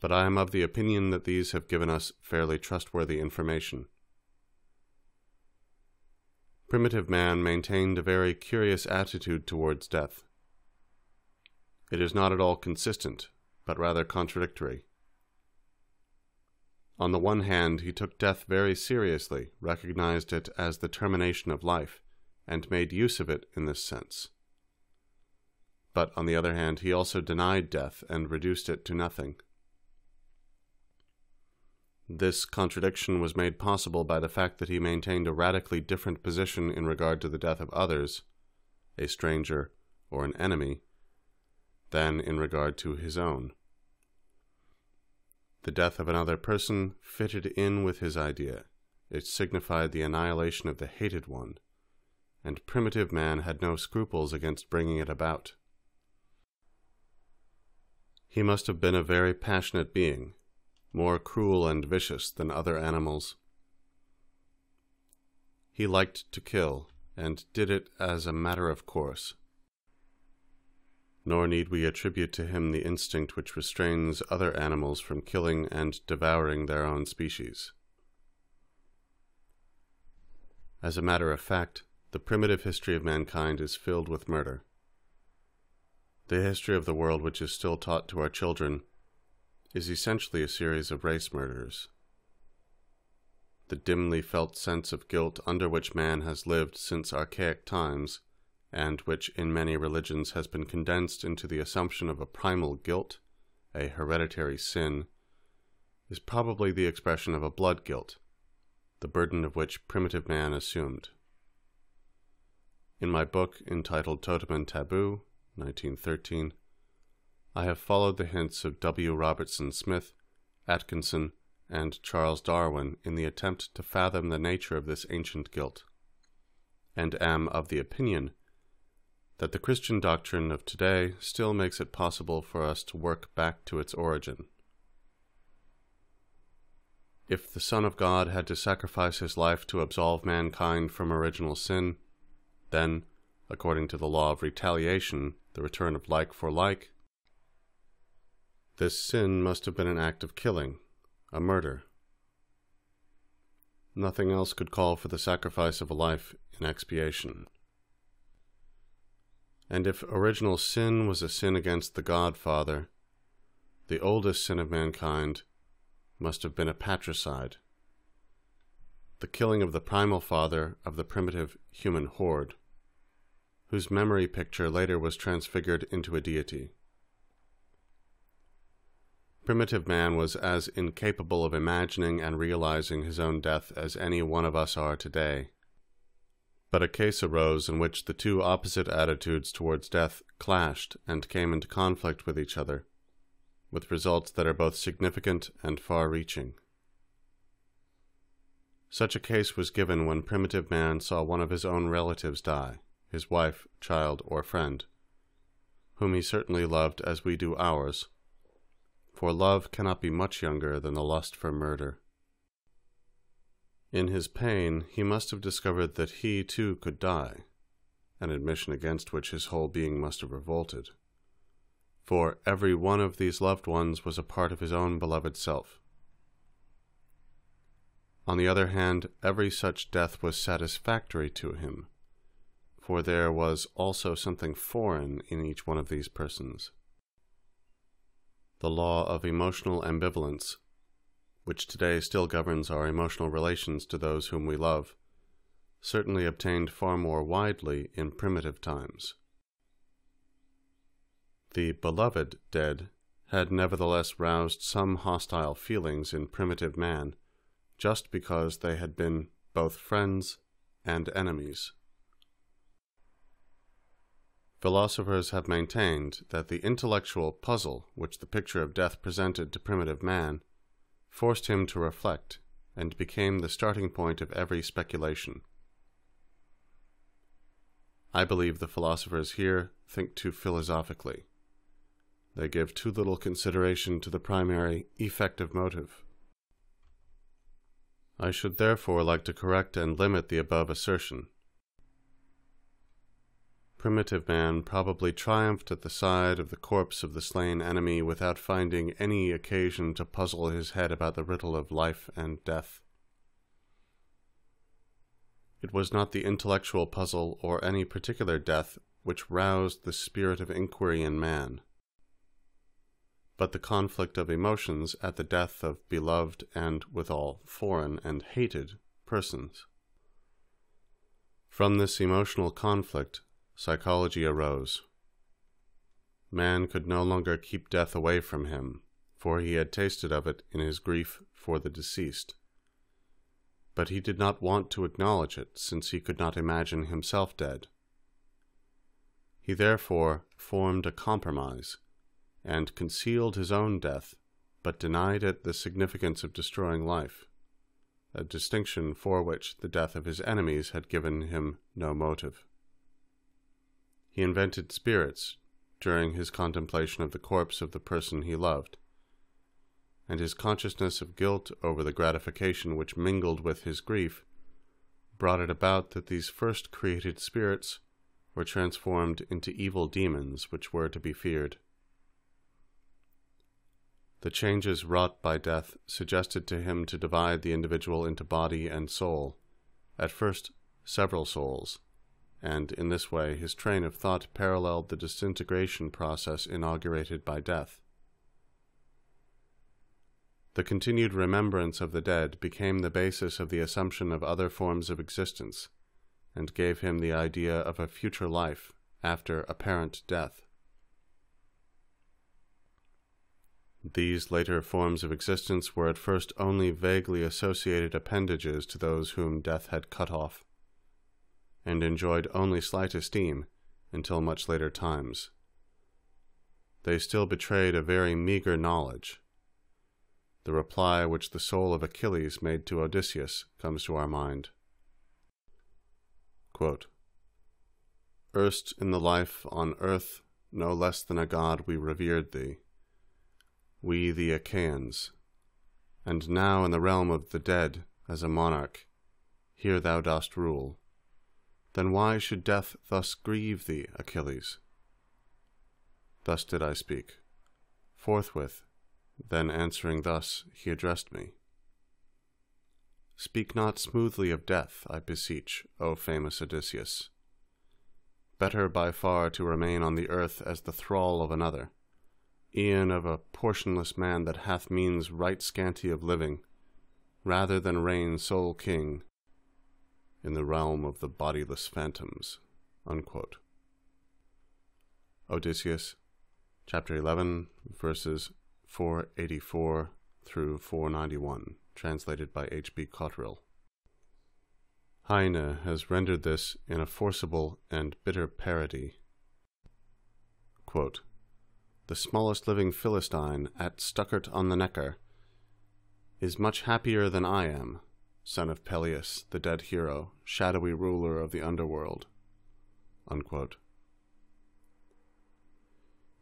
but I am of the opinion that these have given us fairly trustworthy information. Primitive man maintained a very curious attitude towards death. It is not at all consistent, but rather contradictory. On the one hand, he took death very seriously, recognized it as the termination of life, and made use of it in this sense. But on the other hand, he also denied death and reduced it to nothing. This contradiction was made possible by the fact that he maintained a radically different position in regard to the death of others, a stranger or an enemy, than in regard to his own. The death of another person fitted in with his idea. It signified the annihilation of the hated one, and primitive man had no scruples against bringing it about. He must have been a very passionate being, more cruel and vicious than other animals. He liked to kill, and did it as a matter of course. Nor need we attribute to him the instinct which restrains other animals from killing and devouring their own species. As a matter of fact, the primitive history of mankind is filled with murder. The history of the world which is still taught to our children is essentially a series of race murders. The dimly felt sense of guilt under which man has lived since archaic times, and which in many religions has been condensed into the assumption of a primal guilt, a hereditary sin, is probably the expression of a blood guilt, the burden of which primitive man assumed. In my book entitled Totem and Taboo, 1913, I have followed the hints of W. Robertson Smith, Atkinson, and Charles Darwin in the attempt to fathom the nature of this ancient guilt, and am of the opinion that the Christian doctrine of today still makes it possible for us to work back to its origin. If the Son of God had to sacrifice his life to absolve mankind from original sin, then, according to the law of retaliation, the return of like for like, this sin must have been an act of killing, a murder. Nothing else could call for the sacrifice of a life in expiation. And if original sin was a sin against the God-Father, the oldest sin of mankind must have been a patricide, the killing of the primal father of the primitive human horde, whose memory picture later was transfigured into a deity. Primitive man was as incapable of imagining and realizing his own death as any one of us are today. But a case arose in which the two opposite attitudes towards death clashed and came into conflict with each other, with results that are both significant and far-reaching. Such a case was given when primitive man saw one of his own relatives die, his wife, child, or friend, whom he certainly loved as we do ours, for love cannot be much younger than the lust for murder. In his pain, he must have discovered that he too could die, an admission against which his whole being must have revolted, for every one of these loved ones was a part of his own beloved self. On the other hand, every such death was satisfactory to him, for there was also something foreign in each one of these persons. The law of emotional ambivalence, which today still governs our emotional relations to those whom we love, certainly obtained far more widely in primitive times. The beloved dead had nevertheless roused some hostile feelings in primitive man, just because they had been both friends and enemies. Philosophers have maintained that the intellectual puzzle which the picture of death presented to primitive man forced him to reflect and became the starting point of every speculation. I believe the philosophers here think too philosophically. They give too little consideration to the primary effective motive. I should therefore like to correct and limit the above assertion. Primitive man probably triumphed at the side of the corpse of the slain enemy without finding any occasion to puzzle his head about the riddle of life and death. It was not the intellectual puzzle or any particular death which roused the spirit of inquiry in man, but the conflict of emotions at the death of beloved and, withal, foreign and hated persons. From this emotional conflict, psychology arose. Man could no longer keep death away from him, for he had tasted of it in his grief for the deceased. But he did not want to acknowledge it, since he could not imagine himself dead. He therefore formed a compromise, and concealed his own death, but denied it the significance of destroying life, a distinction for which the death of his enemies had given him no motive. He invented spirits during his contemplation of the corpse of the person he loved, and his consciousness of guilt over the gratification which mingled with his grief brought it about that these first created spirits were transformed into evil demons which were to be feared. The changes wrought by death suggested to him to divide the individual into body and soul, at first several souls, and in this way his train of thought paralleled the disintegration process inaugurated by death. The continued remembrance of the dead became the basis of the assumption of other forms of existence, and gave him the idea of a future life after apparent death. These later forms of existence were at first only vaguely associated appendages to those whom death had cut off, and enjoyed only slight esteem until much later times. They still betrayed a very meagre knowledge. The reply which the soul of Achilles made to Odysseus comes to our mind. Quote, "Erst in the life on earth, no less than a god we revered thee, we the Achaeans, and now in the realm of the dead, as a monarch, here thou dost rule. Then why should death thus grieve thee, Achilles?" Thus did I speak. Forthwith, then answering thus, he addressed me. "Speak not smoothly of death, I beseech, O famous Odysseus. Better by far to remain on the earth as the thrall of another, e'en of a portionless man that hath means right scanty of living, rather than reign sole king in the realm of the bodiless phantoms." Unquote. Odysseus, chapter 11, verses 484 through 491, translated by H.B. Cotterill. Heine has rendered this in a forcible and bitter parody. Quote, "The smallest living Philistine at Stuckert on the Neckar is much happier than I am, son of Peleus, the dead hero, shadowy ruler of the underworld." Unquote.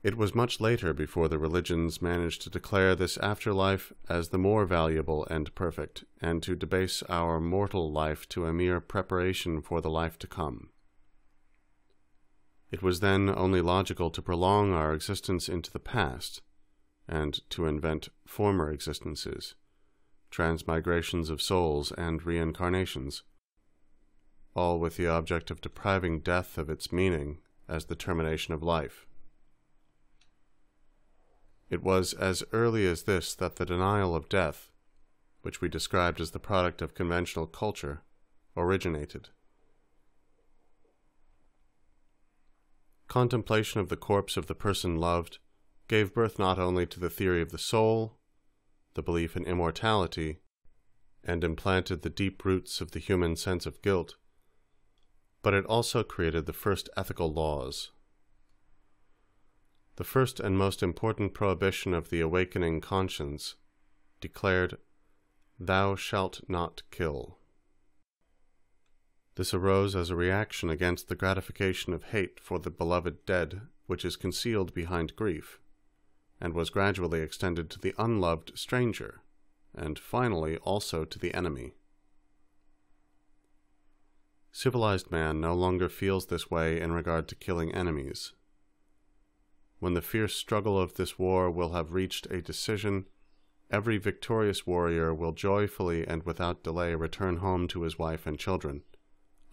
It was much later before the religions managed to declare this afterlife as the more valuable and perfect, and to debase our mortal life to a mere preparation for the life to come. It was then only logical to prolong our existence into the past, and to invent former existences, transmigrations of souls and reincarnations, all with the object of depriving death of its meaning as the termination of life. It was as early as this that the denial of death, which we described as the product of conventional culture, originated. Contemplation of the corpse of the person loved gave birth not only to the theory of the soul, the belief in immortality, and implanted the deep roots of the human sense of guilt, but it also created the first ethical laws, The first and most important prohibition of the awakening conscience declared, "Thou shalt not kill." This arose as a reaction against the gratification of hate for the beloved dead, which is concealed behind grief, and was gradually extended to the unloved stranger, and finally also to the enemy. Civilized man no longer feels this way in regard to killing enemies. When the fierce struggle of this war will have reached a decision, every victorious warrior will joyfully and without delay return home to his wife and children,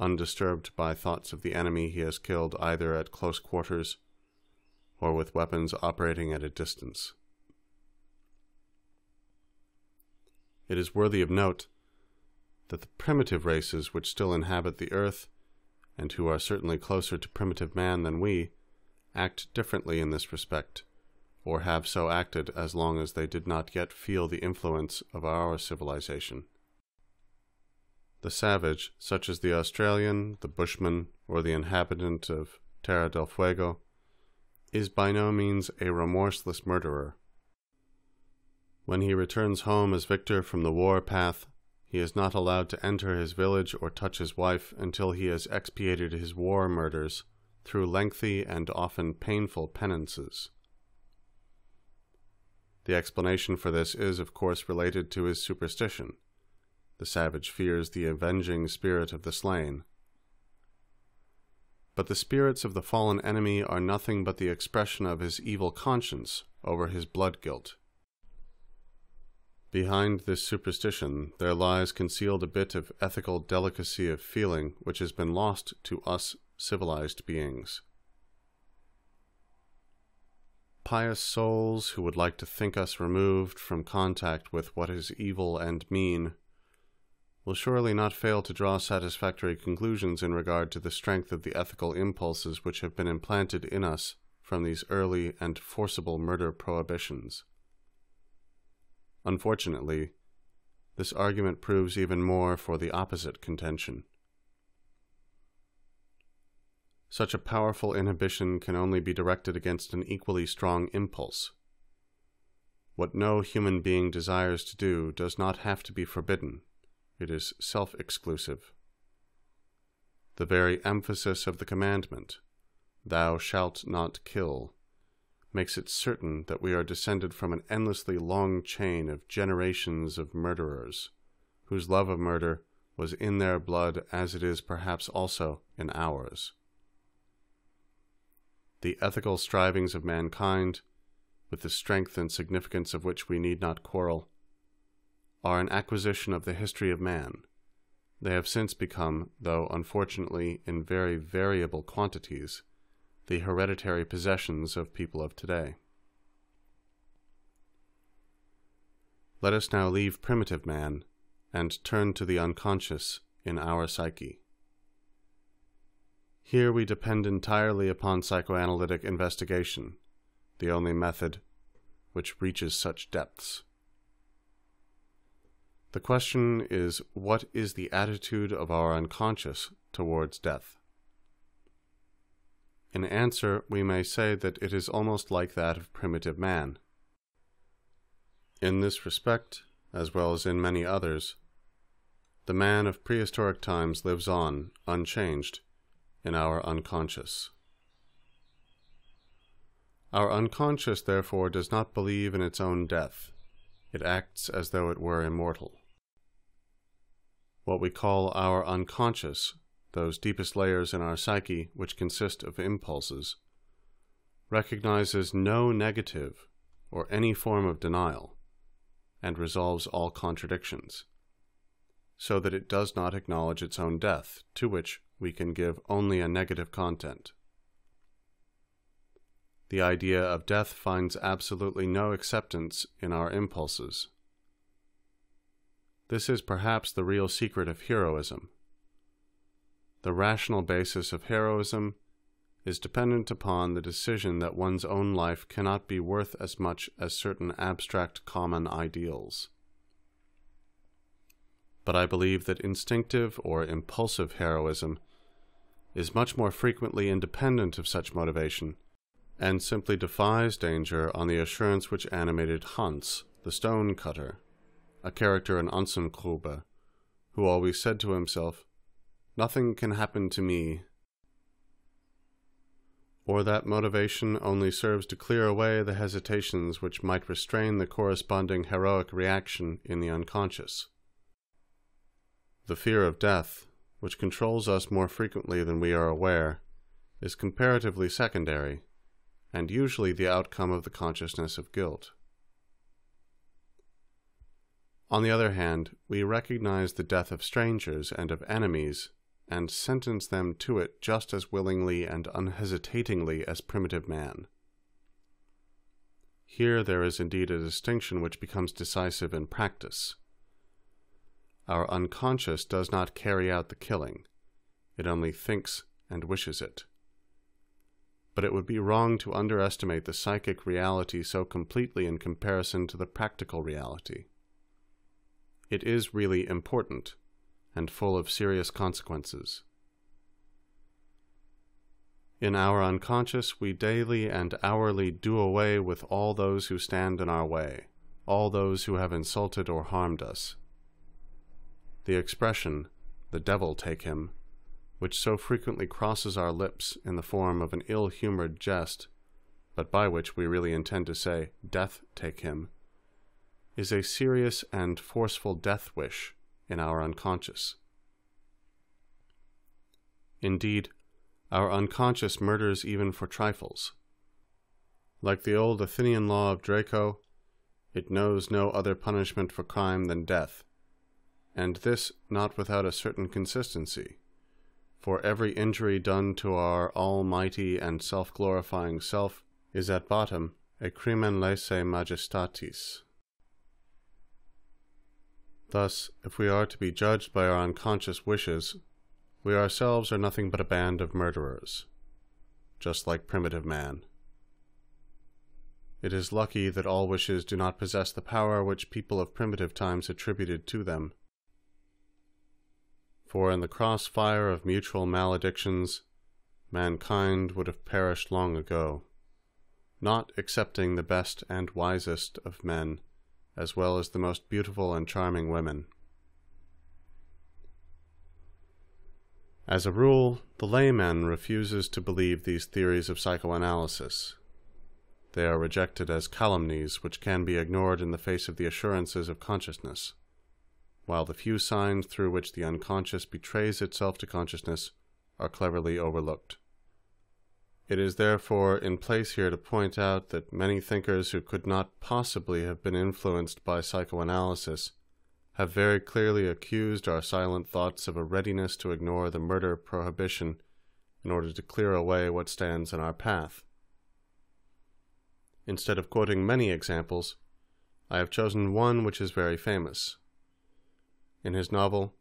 undisturbed by thoughts of the enemy he has killed either at close quarters or with weapons operating at a distance. It is worthy of note that the primitive races which still inhabit the earth, and who are certainly closer to primitive man than we, act differently in this respect, or have so acted as long as they did not yet feel the influence of our civilization. The savage, such as the Australian, the Bushman, or the inhabitant of Terra del Fuego, is by no means a remorseless murderer. When he returns home as victor from the war path, he is not allowed to enter his village or touch his wife until he has expiated his war murders through lengthy and often painful penances. The explanation for this is, of course, related to his superstition. The savage fears the avenging spirit of the slain. But the spirits of the fallen enemy are nothing but the expression of his evil conscience over his blood guilt. Behind this superstition there lies concealed a bit of ethical delicacy of feeling which has been lost to us civilized beings. Pious souls who would like to think us removed from contact with what is evil and mean will surely not fail to draw satisfactory conclusions in regard to the strength of the ethical impulses which have been implanted in us from these early and forcible murder prohibitions. Unfortunately, this argument proves even more for the opposite contention. Such a powerful inhibition can only be directed against an equally strong impulse. What no human being desires to do does not have to be forbidden. It is self-exclusive. The very emphasis of the commandment, "Thou shalt not kill," makes it certain that we are descended from an endlessly long chain of generations of murderers, whose love of murder was in their blood as it is perhaps also in ours. The ethical strivings of mankind, with the strength and significance of which we need not quarrel, are an acquisition of the history of man. They have since become, though unfortunately in very variable quantities, the hereditary possessions of people of today. Let us now leave primitive man and turn to the unconscious in our psyche. Here we depend entirely upon psychoanalytic investigation, the only method which reaches such depths. The question is, what is the attitude of our unconscious towards death? In answer, we may say that it is almost like that of primitive man. In this respect, as well as in many others, the man of prehistoric times lives on, unchanged, in our unconscious. Our unconscious, therefore, does not believe in its own death. It acts as though it were immortal. What we call our unconscious, those deepest layers in our psyche which consist of impulses, recognizes no negative or any form of denial, and resolves all contradictions, so that it does not acknowledge its own death, to which we can give only a negative content. The idea of death finds absolutely no acceptance in our impulses. This is perhaps the real secret of heroism. The rational basis of heroism is dependent upon the decision that one's own life cannot be worth as much as certain abstract common ideals. But I believe that instinctive or impulsive heroism is much more frequently independent of such motivation and simply defies danger on the assurance which animated Hans, the stone cutter, a character in Unabridged, who always said to himself, "Nothing can happen to me." Or that motivation only serves to clear away the hesitations which might restrain the corresponding heroic reaction in the unconscious. The fear of death, which controls us more frequently than we are aware, is comparatively secondary, and usually the outcome of the consciousness of guilt. On the other hand, we recognize the death of strangers and of enemies, and sentence them to it just as willingly and unhesitatingly as primitive man. Here there is indeed a distinction which becomes decisive in practice. Our unconscious does not carry out the killing, it only thinks and wishes it. But it would be wrong to underestimate the psychic reality so completely in comparison to the practical reality. It is really important, and full of serious consequences. In our unconscious, we daily and hourly do away with all those who stand in our way, all those who have insulted or harmed us. The expression, "the devil take him," which so frequently crosses our lips in the form of an ill-humored jest, but by which we really intend to say, "death take him," is a serious and forceful death wish in our unconscious. Indeed, our unconscious murders even for trifles. Like the old Athenian law of Draco, it knows no other punishment for crime than death, and this not without a certain consistency, for every injury done to our almighty and self-glorifying self is at bottom a crimen lese majestatis. Thus, if we are to be judged by our unconscious wishes, we ourselves are nothing but a band of murderers, just like primitive man. It is lucky that all wishes do not possess the power which people of primitive times attributed to them. For in the crossfire of mutual maledictions, mankind would have perished long ago, not excepting the best and wisest of men, as well as the most beautiful and charming women. As a rule, the layman refuses to believe these theories of psychoanalysis. They are rejected as calumnies which can be ignored in the face of the assurances of consciousness, while the few signs through which the unconscious betrays itself to consciousness are cleverly overlooked. It is therefore in place here to point out that many thinkers who could not possibly have been influenced by psychoanalysis have very clearly accused our silent thoughts of a readiness to ignore the murder prohibition in order to clear away what stands in our path. Instead of quoting many examples, I have chosen one which is very famous. In his novel,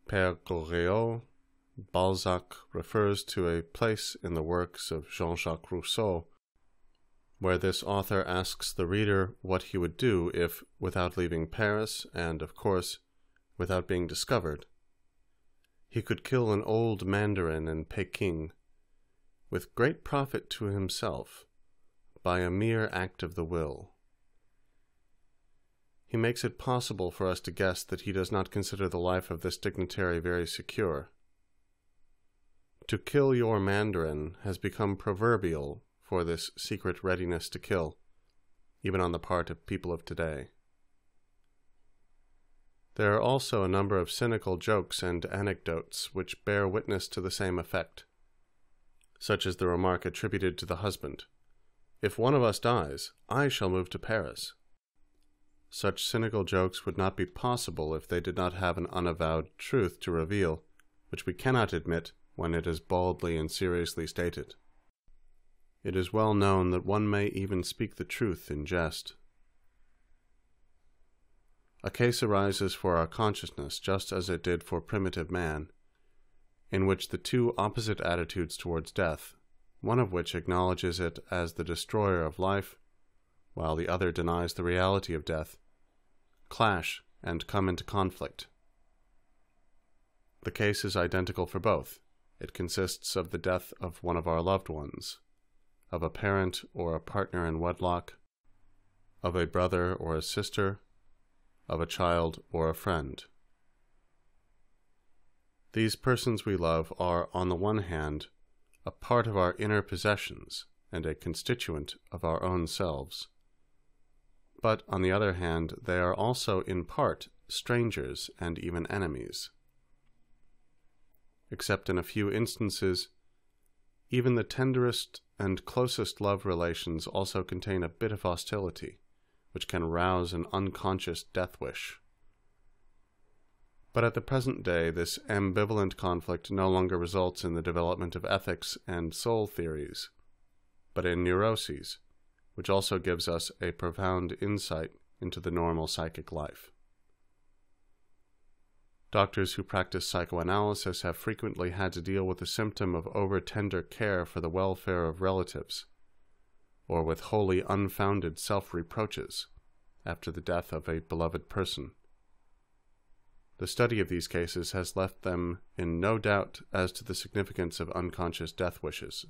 Père Goriot, Balzac refers to a place in the works of Jean-Jacques Rousseau where this author asks the reader what he would do if, without leaving Paris, and, of course, without being discovered, he could kill an old mandarin in Peking, with great profit to himself, by a mere act of the will. He makes it possible for us to guess that he does not consider the life of this dignitary very secure. To kill your mandarin has become proverbial for this secret readiness to kill, even on the part of people of today. There are also a number of cynical jokes and anecdotes which bear witness to the same effect, such as the remark attributed to the husband, "If one of us dies, I shall move to Paris." Such cynical jokes would not be possible if they did not have an unavowed truth to reveal, which we cannot admit when it is baldly and seriously stated. It is well known that one may even speak the truth in jest. A case arises for our consciousness, just as it did for primitive man, in which the two opposite attitudes towards death, one of which acknowledges it as the destroyer of life, while the other denies the reality of death, clash and come into conflict. The case is identical for both. It consists of the death of one of our loved ones, of a parent or a partner in wedlock, of a brother or a sister, of a child or a friend. These persons we love are, on the one hand, a part of our inner possessions and a constituent of our own selves. But, on the other hand, they are also in part strangers and even enemies. Except in a few instances, even the tenderest and closest love relations also contain a bit of hostility, which can rouse an unconscious death wish. But at the present day, this ambivalent conflict no longer results in the development of ethics and soul theories, but in neuroses, which also gives us a profound insight into the normal psychic life. Doctors who practice psychoanalysis have frequently had to deal with the symptom of over-tender care for the welfare of relatives, or with wholly unfounded self-reproaches after the death of a beloved person. The study of these cases has left them in no doubt as to the significance of unconscious death wishes.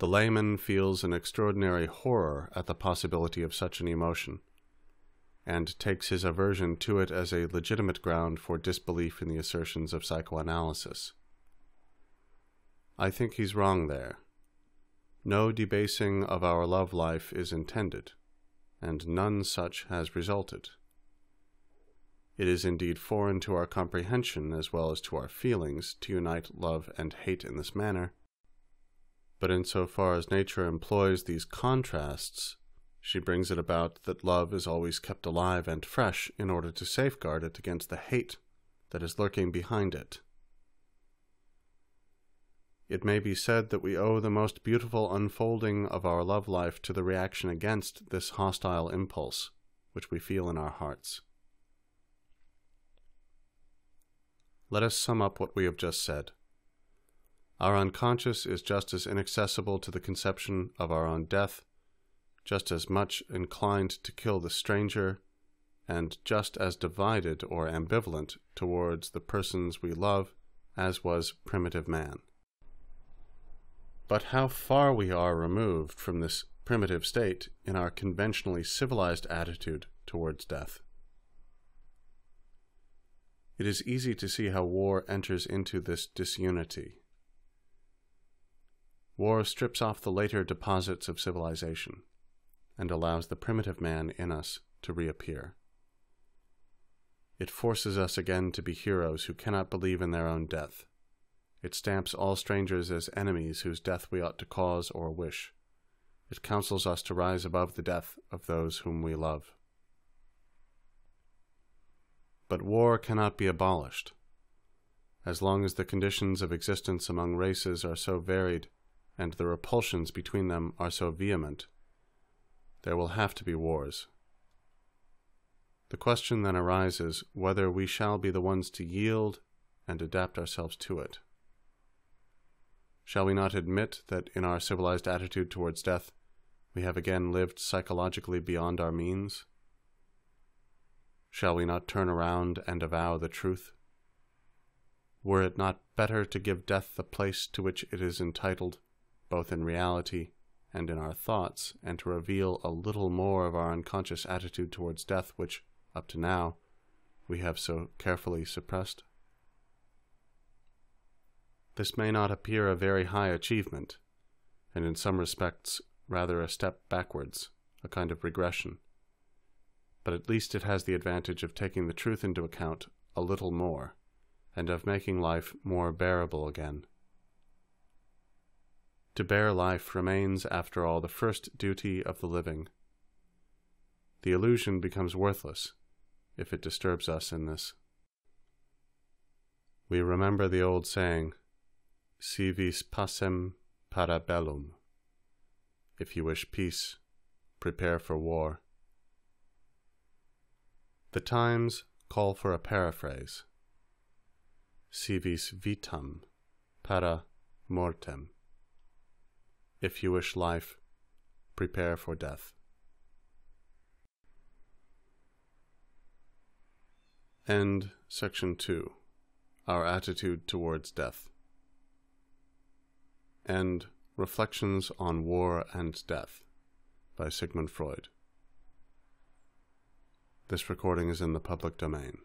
The layman feels an extraordinary horror at the possibility of such an emotion, and takes his aversion to it as a legitimate ground for disbelief in the assertions of psychoanalysis. I think he's wrong there. No debasing of our love life is intended, and none such has resulted. It is indeed foreign to our comprehension as well as to our feelings to unite love and hate in this manner, but insofar as nature employs these contrasts, she brings it about that love is always kept alive and fresh in order to safeguard it against the hate that is lurking behind it. It may be said that we owe the most beautiful unfolding of our love life to the reaction against this hostile impulse which we feel in our hearts. Let us sum up what we have just said. Our unconscious is just as inaccessible to the conception of our own death, just as much inclined to kill the stranger, and just as divided or ambivalent towards the persons we love as was primitive man. But how far we are removed from this primitive state in our conventionally civilized attitude towards death. It is easy to see how war enters into this disunity. War strips off the later deposits of civilization, and allows the primitive man in us to reappear. It forces us again to be heroes who cannot believe in their own death. It stamps all strangers as enemies whose death we ought to cause or wish. It counsels us to rise above the death of those whom we love. But war cannot be abolished. As long as the conditions of existence among races are so varied, and the repulsions between them are so vehement, there will have to be wars. The question then arises whether we shall be the ones to yield and adapt ourselves to it. Shall we not admit that in our civilized attitude towards death, we have again lived psychologically beyond our means? Shall we not turn around and avow the truth? Were it not better to give death the place to which it is entitled, both in reality and in our thoughts, and to reveal a little more of our unconscious attitude towards death which, up to now, we have so carefully suppressed? This may not appear a very high achievement, and in some respects rather a step backwards, a kind of regression, but at least it has the advantage of taking the truth into account a little more, and of making life more bearable again. To bear life remains, after all, the first duty of the living. The illusion becomes worthless if it disturbs us in this. We remember the old saying, "Si vis pacem, para bellum." If you wish peace, prepare for war. The times call for a paraphrase. Si vis vitam, para mortem. If you wish life, prepare for death. End section 2. Our attitude towards death. and Reflections on War and Death by Sigmund Freud. This recording is in the public domain.